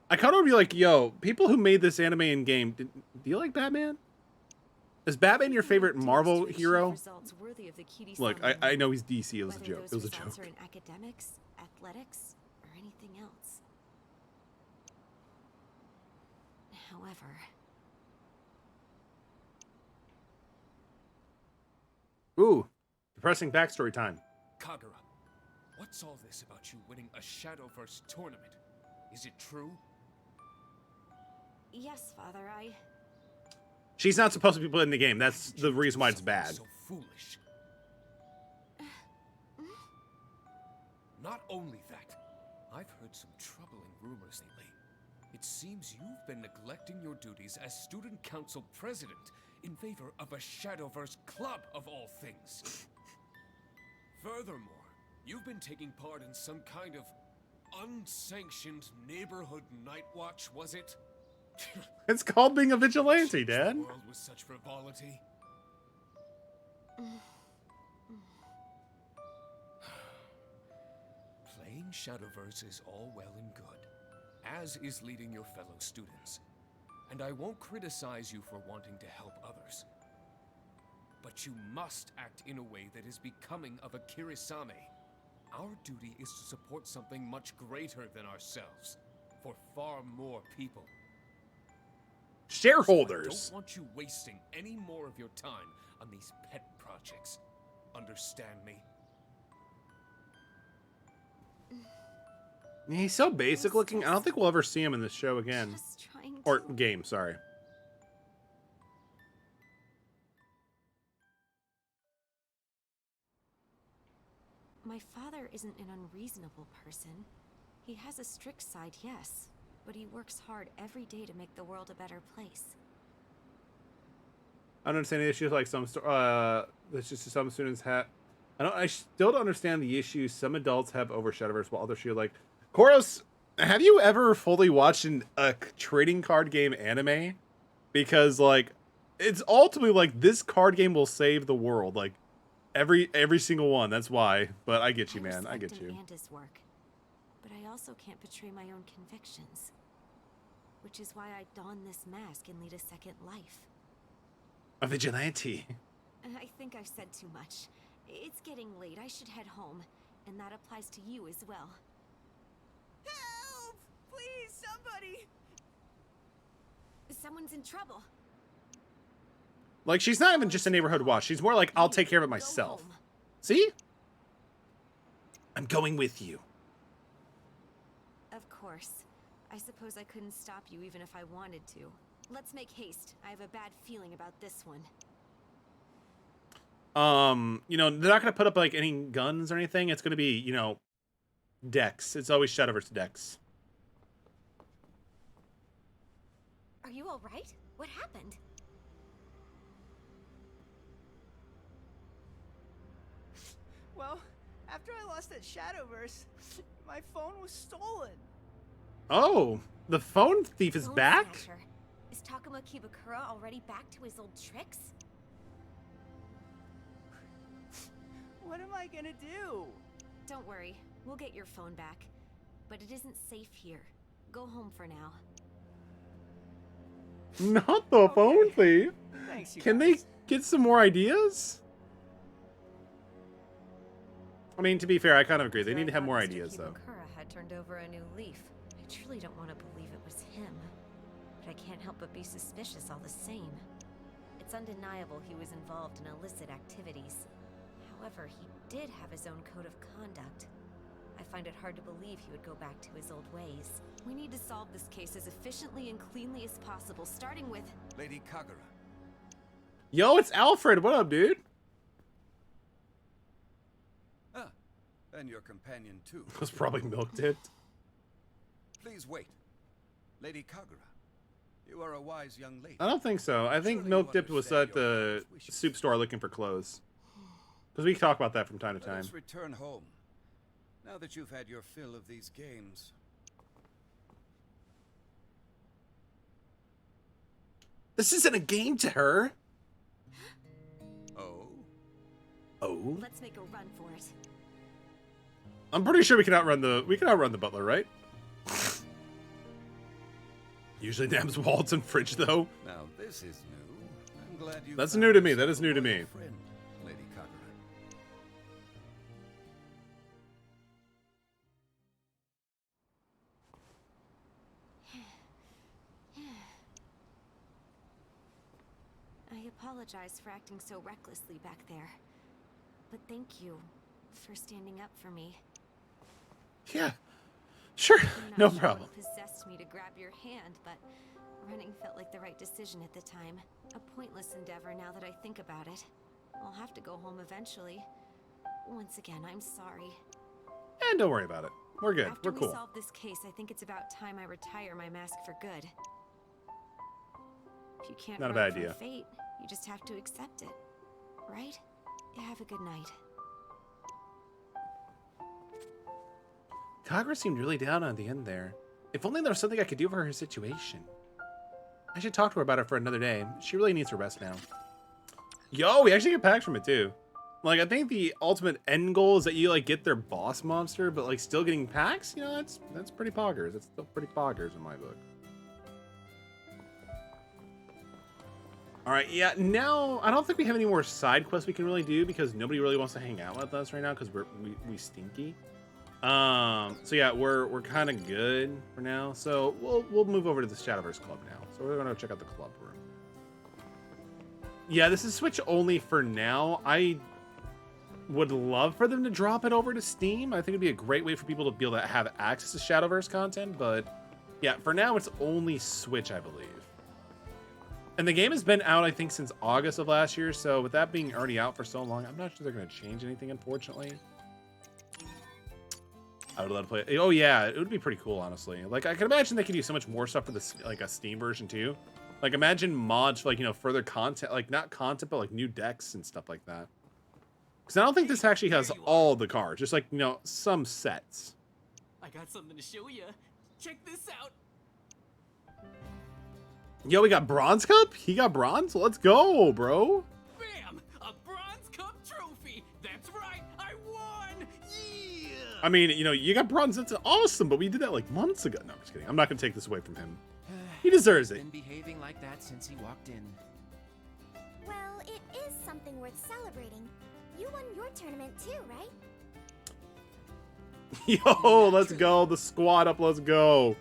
I kind of would be like, yo, people who made this anime and game, do you like Batman? Is Batman your favorite Marvel hero? Look, I know he's DC. It was a joke. It was a joke.
In academics, athletics, or anything else. However,
ooh, depressing backstory time.
Kagura, what's all this about you winning a Shadowverse tournament? Is it true?
Yes, Father,
She's not supposed to be playing the game. That's the reason why it's bad.
So foolish. Not only that, I've heard some troubling rumors lately. It seems you've been neglecting your duties as student council president in favor of a Shadowverse club of all things. Furthermore, you've been taking part in some kind of unsanctioned neighborhood night watch, was it?
It's called being a vigilante, Dad.
The world with such frivolity. Playing Shadowverse is all well and good, as is leading your fellow students. And I won't criticize you for wanting to help others. But you must act in a way that is becoming of a Kirisame. Our duty is to support something much greater than ourselves, for far more people.
Shareholders.
So I don't want you wasting any more of your time on these pet projects. Understand me?
He's so basic looking. I don't think we'll ever see him in this show again. Or game, sorry.
My father isn't an unreasonable person. He has a strict side, yes, but he works hard every day to make the world a better place.
I don't understand the issues like some students have. I still don't understand the issues some adults have over Shadowverse while others feel like Koros. Have you ever fully watched a trading card game anime? Because like, it's ultimately like this card game will save the world. Like every single one. That's why. But I get you, man. I get you.
Amanda's work, but I also can't betray my own convictions, which is why I don this mask and lead a second life.
A vigilante.
I think I've said too much. It's getting late. I should head home, and that applies to you as well.
Help! Please, somebody!
Someone's in trouble.
Like, she's not even just a neighborhood watch. She's more like, I'll take care of it myself. See? I'm going with you.
Of course. I suppose I couldn't stop you even if I wanted to. Let's make haste. I have a bad feeling about this one.
You know, they're not going to put up, like, any guns or anything. It's going to be, you know, decks. It's always Shadowverse decks.
Are you all right? What happened?
Well, after I lost that Shadowverse, my phone was stolen.
Oh, the phone thief is back?
Snatcher. Is Takuma Kibakura already back to his old tricks?
What am I gonna do?
Don't worry, we'll get your phone back. But it isn't safe here. Go home for now.
Not the phone thief.
Thanks, you
Can
guys.
they get some more ideas? I mean, to be fair, I kind of agree. They need to have more ideas, though.
Kibakura had turned over a new leaf. I truly don't want to believe it was him. But I can't help but be suspicious all the same. It's undeniable he was involved in illicit activities. However, he did have his own code of conduct. I find it hard to believe he would go back to his old ways. We need to solve this case as efficiently and cleanly as possible, starting with...
Lady Kagura.
Yo, it's Alfred. What up, dude?
Ah, and your companion too.
It was probably milk dipped.
Please wait. Lady Kagura, you are a wise young lady.
I don't think so. I think
Surely
milk
you
dipped was
understand
at
your
the
father's wishes.
soup store looking for clothes. Because we talk about that from time to time.
Let's return home. Now that you've had your fill of these games.
This isn't a game to her.
Oh?
Oh?
Let's make a run for it.
I'm pretty sure we can outrun the butler, right? Usually Dam's walls and fridge, though.
Now this is new. I'm glad you.
That's
found
new to me.
yourself
That is
a
new to
loyal
me.
Friend, Lady Kagura.
I apologize for acting so recklessly back there. But thank you for standing up for me.
Yeah. Sure.
I'm
No
not sure
problem.
what possessed me to grab your hand, but running felt like the right decision at the time. A pointless endeavor now that I think about it. I'll have to go home eventually. Once again, I'm sorry.
And don't worry about it. We're good.
After
We're cool.
we solve this case, I think it's about time I retire my mask for good. If you can't
Not a
run
bad
from
idea.
fate, you just have to accept it, right? Have a good night.
Kagura seemed really down at the end there. If only there was something I could do for her situation. I should talk to her about it for another day. She really needs her rest now. Yo, we actually get packs from it too. Like, I think the ultimate end goal is that you like get their boss monster, but like still getting packs. You know, that's pretty poggers. That's still pretty poggers in my book. All right, yeah. Now I don't think we have any more side quests we can really do because nobody really wants to hang out with us right now because we stinky. So yeah, we're kind of good for now. So we'll move over to the Shadowverse Club now. So we're gonna check out the club room. Yeah, this is Switch only for now. I would love for them to drop it over to Steam. I think it'd be a great way for people to be able to have access to Shadowverse content. But yeah, for now it's only Switch, I believe. And the game has been out, I think, since August of last year. So with that being already out for so long, I'm not sure they're gonna change anything, unfortunately. I would love to play it. Oh yeah, it would be pretty cool, honestly. Like I can imagine they could do so much more stuff for this, like a Steam version too. Like imagine mods for like, you know, further content, like not content, but like new decks and stuff like that. Because I don't think this actually has all the cards, just like, you know, some sets.
I got something to show you. check this out.
Yo, we got bronze cup? He got bronze? Let's go, bro.
Bam! A bronze cup trophy. That's right, I won. Yeah.
I mean, you know, you got bronze. That's awesome, but we did that like months ago. No, I'm just kidding. I'm not gonna take this away from him. He deserves it.
Been behaving like that since he walked in.
Well, it is something worth celebrating. You won your tournament too, right?
Yo, let's go. The squad up. Let's go.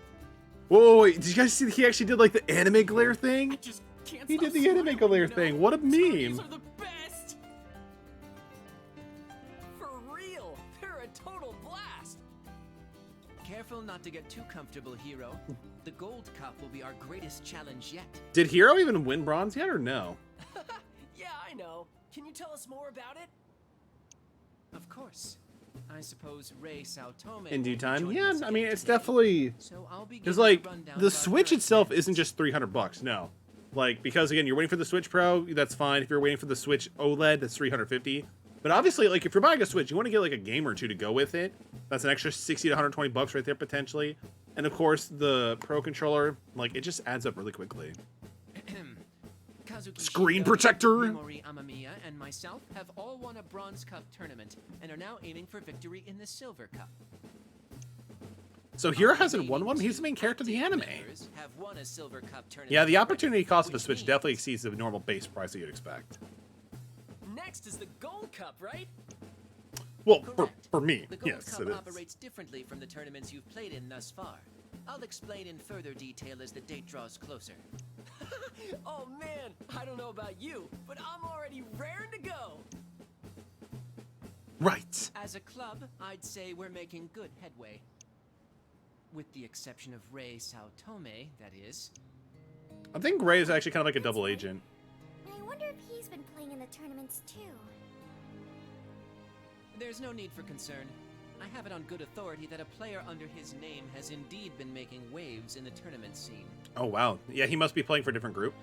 Whoa, wait. Did you guys see that he actually did like the anime glare thing? He did the anime glare thing. What a meme.
These are the best. For real, they're a total blast.
Careful not to get too comfortable, Hero. The Gold Cup will be our greatest challenge yet.
Did Hero even win bronze yet or no?
Yeah, I know. Can you tell us more about it?
Of course. I suppose Rei Saotome
In due
will be
time?
joining
Yeah,
us
I mean,
again
it's
today.
definitely...
So I'll begin
Because,
with a
like,
rundown
the
of our
Switch
current
itself
plans.
isn't just $300, no. Like, because, again, you're waiting for the Switch Pro, that's fine. If you're waiting for the Switch OLED, that's $350. But obviously, like, if you're buying a Switch, you want to get, like, a game or two to go with it. That's an extra $60 to $120 right there, potentially. And, of course, the Pro Controller, like, it just adds up really quickly.
Kazuki
Screen
Shiga,
protector!
Mimori Amamiya, and myself have all won a Bronze Cup tournament and are now aiming for victory in the Silver Cup.
So Hero hasn't won one? He's the main character of the anime.
Members have won a Silver Cup tournament.
Yeah, the
already,
opportunity cost of a
which
Switch
means-
definitely exceeds the normal base price that you'd expect.
Next is the Gold Cup, right?
Well,
Correct.
for me,
The Gold
yes,
Cup
it is.
operates differently from the tournaments you've played in thus far. I'll explain in further detail as the date draws closer.
Oh man, I don't know about you, but I'm already raring to go.
Right.
As a club, I'd say we're making good headway. With the exception of Rei Saotome, that is.
I think Ray is actually kind of like a double agent.
I wonder if he's been playing in the tournaments too.
There's no need for concern. I have it on good authority that a player under his name has indeed been making waves in the tournament scene.
Oh, wow. Yeah, he must be playing for a different group.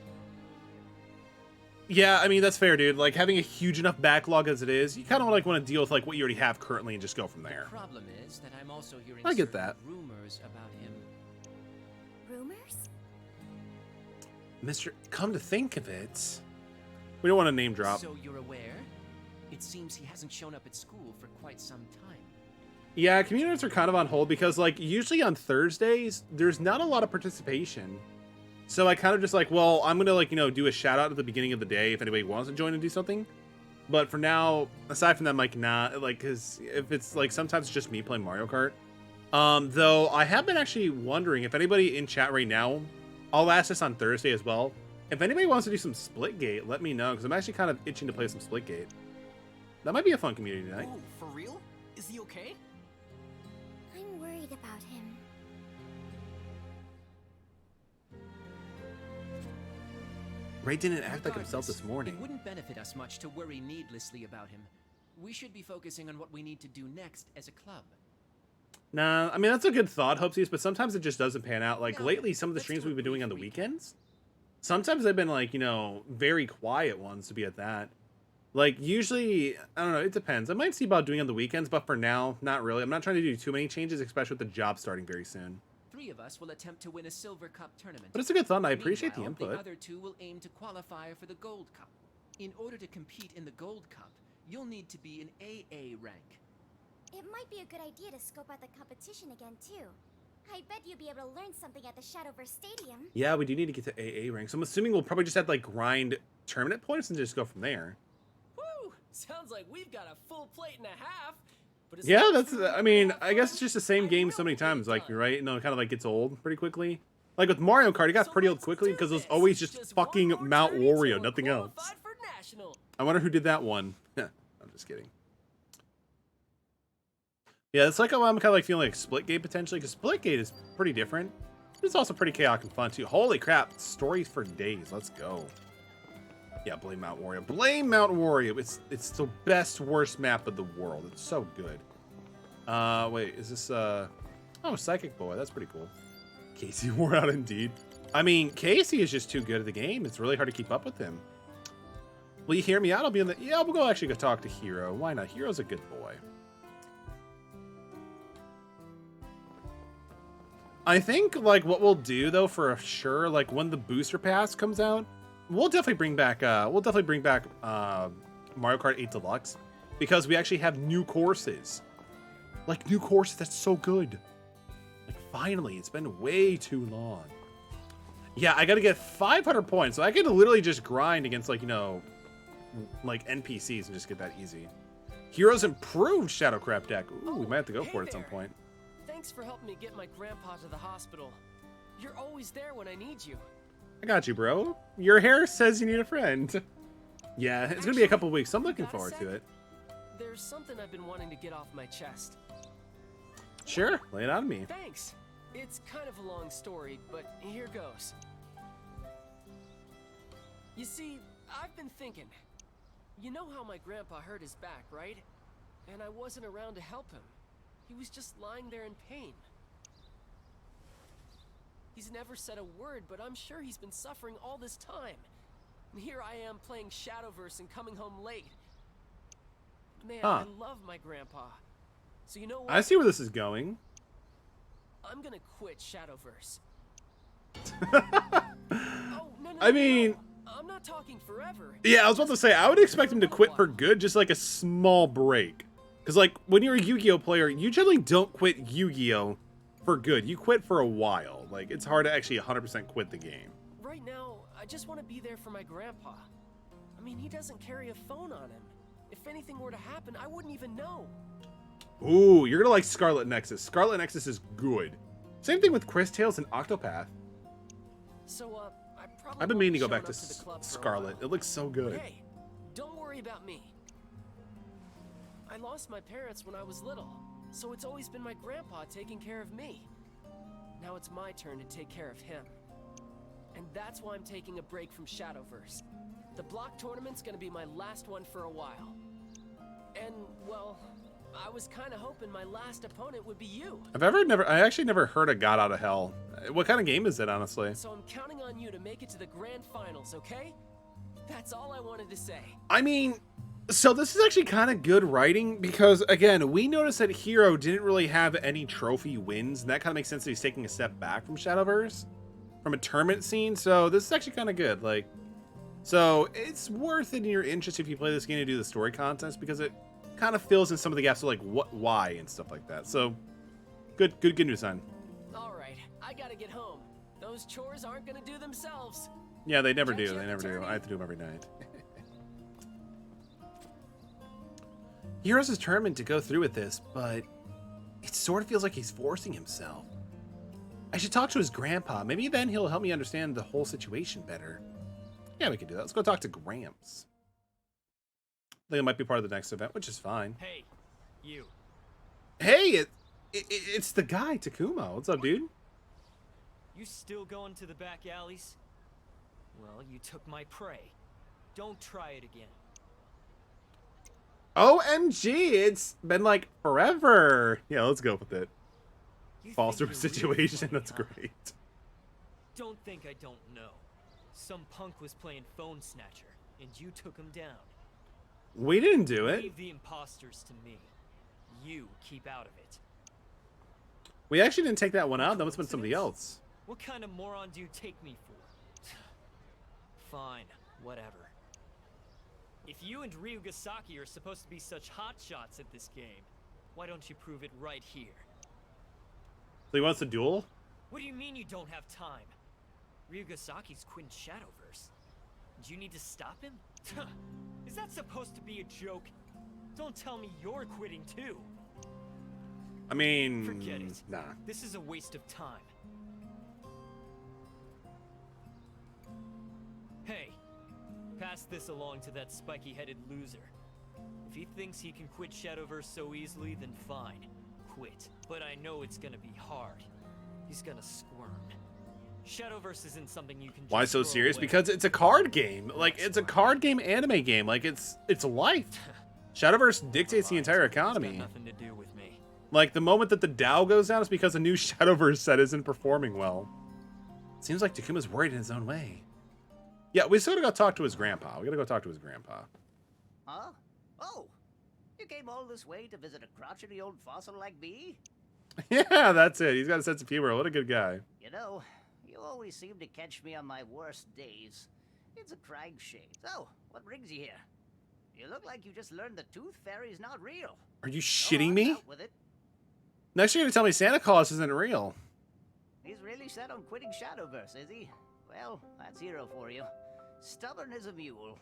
Yeah, I mean, that's fair, dude. Like, having a huge enough backlog as it is, you kind of like want to deal with like what you already have currently and just go from there.
The problem is that I'm also hearing
I get
certain
that.
rumors about him.
Rumors?
Mr. Come to think of it, we don't want to name drop.
So you're aware? It seems he hasn't shown up at school for quite some time.
Yeah, communities are kind of on hold because, like, usually on Thursdays, there's not a lot of participation. So I kind of just like, well, I'm going to, like, you know, do a shout out at the beginning of the day if anybody wants to join and do something. But for now, aside from that, I'm like, nah, like, because if it's, like, sometimes it's just me playing Mario Kart. Though I have been actually wondering if anybody in chat right now, I'll ask this on Thursday as well. If anybody wants to do some Splitgate, let me know because I'm actually kind of itching to play some Splitgate. That might be a fun community tonight.
Oh, for real? Is he okay?
I'm worried about him.
Ray didn't act like himself this
Regardless,
morning.
It wouldn't benefit us much to worry needlessly about him. We should be focusing on what we need to do next as a club.
Nah, I mean, that's a good thought, Hopesies, but sometimes it just doesn't pan out. Like,
No,
lately, some of the
let's
streams
do a
we've been doing on the
brief recap.
weekends, sometimes they've been, like, you know, very quiet ones to be at that. Like, usually, I don't know, it depends. I might see about doing on the weekends, but for now, not really. I'm not trying to do too many changes, especially with the job starting very soon.
3 of us will attempt to win a Silver Cup tournament.
But it's a good thought, and I appreciate the
Meanwhile,
input.
The other 2 will aim to qualify for the Gold Cup. In order to compete in the Gold Cup, you'll need to be an AA rank.
It might be a good idea to scope out the competition again too. I bet you'll be able to learn something at the Shadowverse Stadium.
Yeah, we do need to get to AA rank. So I'm assuming we'll probably just have to, like, grind tournament points and just go from there.
Woo! Sounds like we've got a full plate and a half. But as
Yeah,
long as
that's,
we remember
I mean,
to have
I guess
fun,
it's just the same
I
game
know
so many
we'll get it
times, like,
done.
you're right? No, it kind of, like, gets old pretty quickly. Like, with Mario Kart, it got
So
pretty old
let's
quickly
do
because it was
this.
always just
one
fucking
more
Mount
journey till
Wario,
we're
nothing else.
qualified for national.
I wonder who did that one. I'm just kidding. Yeah, it's like I'm kind of like feeling like Splitgate potentially, because Splitgate is pretty different. It's also pretty chaotic and fun too. Holy crap, stories for days. Let's go. Yeah, blame Mount Wario. Blame Mount Wario. It's the best, worst map of the world. It's so good. Wait, is this oh, Psychic Boy. That's pretty cool. Casey wore out indeed. I mean, Casey is just too good at the game. It's really hard to keep up with him. Will you hear me out? I'll be in the... Yeah, we'll go actually go talk to Hero. Why not? Hero's a good boy. I think like what we'll do though for sure, like when the booster pass comes out, we'll definitely bring back Mario Kart 8 Deluxe, because we actually have new courses. Like new courses, that's so good. Like finally, it's been way too long. Yeah, I gotta get 500 points, so I could literally just grind against like, you know, like NPCs and just get that easy. Heroes improved Shadowcrap deck. Ooh, we might have to go for it at some point.
Thanks for helping me get my grandpa to the hospital. You're always there when I need you.
I got you, bro. Your hair says you need a friend. Yeah, it's gonna be a couple weeks, so I'm looking forward to it.
There's something I've been wanting to get off my chest.
Sure, lay it on me.
Thanks. It's kind of a long story, but here goes. You see, I've been thinking. You know how my grandpa hurt his back, right? And I wasn't around to help him. He was just lying there in pain. He's never said a word, but I'm sure he's been suffering all this time. And here I am playing Shadowverse and coming home late. Man, I love my grandpa. So you know what?
I see where this is going.
I'm gonna quit Shadowverse.
I mean,
I'm not talking forever.
Yeah, I was about to say, I would expect him to quit for good, just like a small break. Because, like, when you're a Yu-Gi-Oh player, you generally don't quit Yu-Gi-Oh for good. You quit for a while. Like, it's hard to actually 100% quit the game.
Right now, I just want to be there for my grandpa. I mean, he doesn't carry a phone on him. If anything were to happen, I wouldn't even know.
Ooh, you're gonna like Scarlet Nexus. Scarlet Nexus is good. Same thing with Chris Tales and Octopath.
So,
I've been meaning to go back to Scarlet. It looks so good.
Hey, don't worry about me. I lost my parents when I was little, so it's always been my grandpa taking care of me. Now it's my turn to take care of him. And that's why I'm taking a break from Shadowverse. The block tournament's gonna be my last one for a while. And, well, I was kind of hoping my last opponent would be you.
I actually never heard of God Out of Hell. What kind of game is it, honestly?
So I'm counting on you to make it to the grand finals, okay? That's all I wanted to say.
I mean, so this is actually kind of good writing because, again, we noticed that Hero didn't really have any trophy wins, and that kind of makes sense that he's taking a step back from Shadowverse, from a tournament scene, so this is actually kind of good. Like, so it's worth it in your interest if you play this game to do the story contest, because it kind of fills in some of the gaps of like what, why, and stuff like that. So, good news, son.
All right, I gotta get home. Those chores aren't gonna do themselves.
Yeah, they never do. They never do. I have to do them every night. Heroes is determined to go through with this, but it sort of feels like he's forcing himself. I should talk to his grandpa. Maybe then he'll help me understand the whole situation better. Yeah, we can do that. Let's go talk to Gramps. I think it might be part of the next event, which is fine.
Hey, you.
Hey, it's the guy, Takuma. What's up, dude?
You still going to the back alleys? Well, you took my prey. Don't try it again.
OMG, it's been like forever. Yeah, let's go with it. False situation, that's great.
Don't think I don't know. Some punk was playing Phone Snatcher, and you took him down.
We didn't do it.
Leave the imposters to me. You keep out of it.
We actually didn't take that one out. That must have been somebody else.
What kind of moron do you take me for? Fine, whatever. If you and Ryugasaki are supposed to be such hotshots at this game, why don't you prove it right here?
So he wants a duel?
What do you mean you don't have time? Ryugasaki's quitting Shadowverse. Do you need to stop him? Is that supposed to be a joke? Don't tell me you're quitting too.
I mean,
forget it.
Nah.
This is a waste of time. Hey, pass this along to that spiky-headed loser. If he thinks he can quit Shadowverse so easily, then fine. Quit. But I know it's gonna be hard. He's gonna squirm. Shadowverse isn't something you can just
Why so
throw
serious?
away.
Because it's a card game. Like, it's a card game anime game. Like, it's life. Shadowverse dictates the entire economy.
It's got nothing to do with me.
Like, the moment that the Dow goes down is because a new Shadowverse set isn't performing well. Seems like Takuma's worried in his own way. Yeah, we still gotta go talk to his grandpa. We gotta go talk to his grandpa.
Huh? Oh, you came all this way to visit a crotchety old fossil like me?
Yeah, that's it. He's got a sense of humor. What a good guy.
You know, you always seem to catch me on my worst days. It's a crying shame. So, what brings you here? You look like you just learned the Tooth Fairy's not real.
Are you shitting me?
Out with it.
Next you're gonna tell me Santa Claus isn't real.
He's really set on quitting Shadowverse, is he? Well, that's Hero for you. Stubborn as a mule.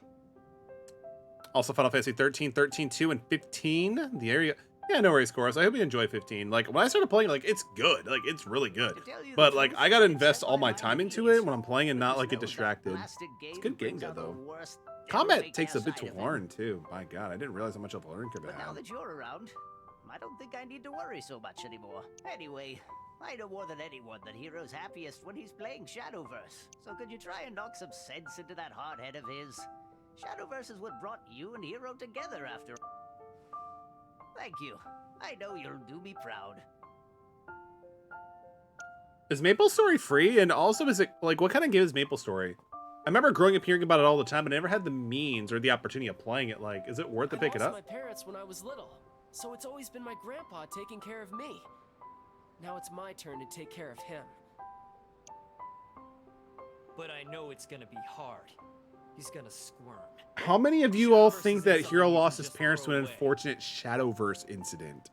Also, Final Fantasy 13, 13-2, and 15. The area. Yeah, no worries, Chorus. I hope you enjoy 15. Like, when I started playing, like, it's good. Like, it's really good. But, like, I gotta invest all my time into it when I'm playing and not, like, get distracted. It's a good game, though. Combat takes a bit to learn, too. My god, I didn't realize how much of a learning curve it
But now
had.
that you're around, I don't think I need to worry so much anymore. Anyway, I know more than anyone that Hero's happiest when he's playing Shadowverse. So could you try and knock some sense into that hard head of his? Shadowverse is what brought you and Hero together after. Thank you. I know you'll do me proud.
Is MapleStory free? And also, is it, like, what kind of game is MapleStory? I remember growing up hearing about it all the time, but I never had the means or the opportunity of playing it. Like, is it worth to pick it
I
up?
lost my parents when I was little, so it's always been my grandpa taking care of me. Now it's my turn to take care of him.
But I know it's gonna be hard. He's gonna squirm.
How many of you all think that Hero lost his parents to an unfortunate Shadowverse incident?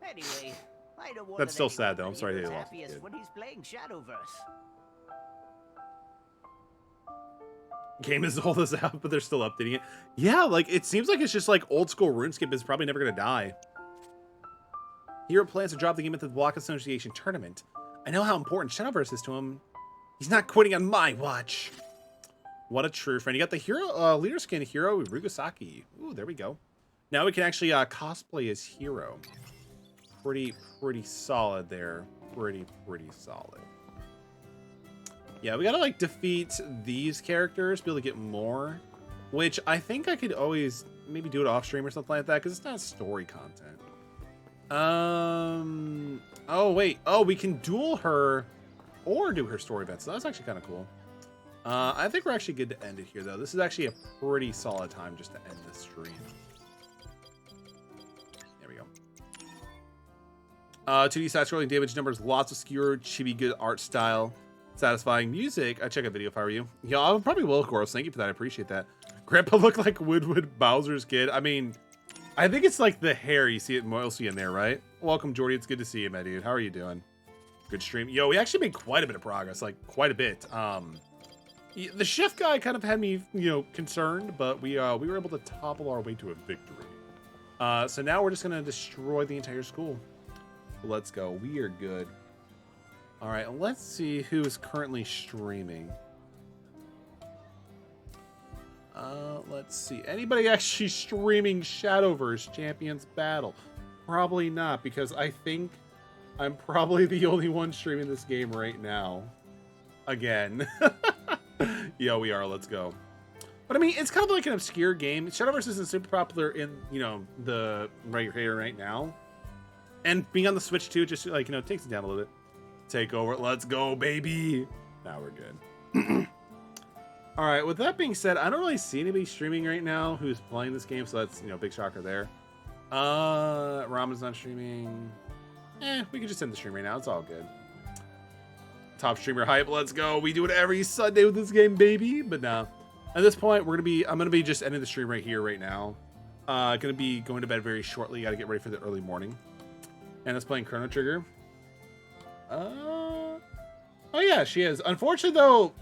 Anyway, I know more
That's
than
still sad,
anyone
though. I'm
that
sorry they
Hero's
lost his
happiest
kid.
when he's playing Shadowverse.
Game as old as out, but they're still updating it. Yeah, like, it seems like it's just like old school RuneScape is probably never gonna die. Hero plans to drop the game at the Block Association tournament. I know how important Shadowverse is to him. He's not quitting on my watch. What a true friend. You got the Hero leader skin, Hero Rugasaki. Ooh, there we go. Now we can actually cosplay as Hero. Pretty solid there. Pretty solid. Yeah, we gotta like defeat these characters, be able to get more. Which I think I could always maybe do it off stream or something like that, because it's not story content. Oh wait. Oh, we can duel her or do her story events. So that's actually kind of cool. I think we're actually good to end it here, though. This is actually a pretty solid time just to end the stream. There we go. 2D side-scrolling damage numbers, lots of skewered, chibi good art style, satisfying music. I'd check a video if I were you. Yeah, I probably will, Goros. Thank you for that. I appreciate that. Grandpa looked like Woodwood Bowser's kid. I mean, I think it's like the hair. You see it mostly in there, right? Welcome, Jordy. It's good to see you, my dude. How are you doing? Good stream. Yo, we actually made quite a bit of progress, like quite a bit. The chef guy kind of had me, concerned, but we were able to topple our way to a victory. So now we're just gonna destroy the entire school. Let's go. We are good. All right, let's see who is currently streaming. Let's see. Anybody actually streaming Shadowverse Champions Battle? Probably not, because I think I'm probably the only one streaming this game right now. Again. Yeah, we are. Let's go. But I mean, it's kind of like an obscure game. Shadowverse isn't super popular in, the regular right now. And being on the Switch too, just like, takes it down a little bit. Take over. Let's go, baby. Now we're good. All right. With that being said, I don't really see anybody streaming right now who's playing this game. So that's, big shocker there. Ramen's not streaming. We can just end the stream right now. It's all good. Top streamer hype. Let's go. We do it every Sunday with this game, baby. But no. At this point, I'm gonna be just ending the stream right here, right now. Gonna be going to bed very shortly. Got to get ready for the early morning. And it's playing Chrono Trigger. Oh yeah, she is. Unfortunately, though,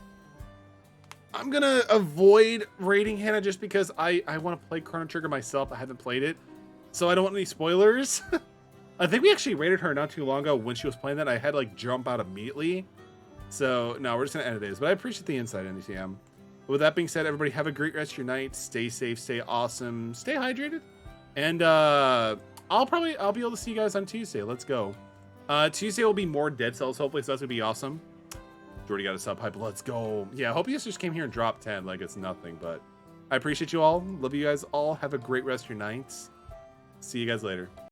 I'm gonna avoid rating Hannah just because I want to play Chrono Trigger myself. I haven't played it, so I don't want any spoilers. I think we actually rated her not too long ago when she was playing that. I had to like jump out immediately. So no, we're just gonna end it. But I appreciate the insight, NDTM. With that being said, everybody have a great rest of your night. Stay safe, stay awesome, stay hydrated, and I'll be able to see you guys on Tuesday. Let's go. Tuesday will be more Dead Cells, hopefully, so that's gonna be awesome. Jordy got a sub hype. Let's go. Yeah, I hope you guys just came here and dropped 10 like it's nothing, but I appreciate you all. Love you guys all. Have a great rest of your nights. See you guys later.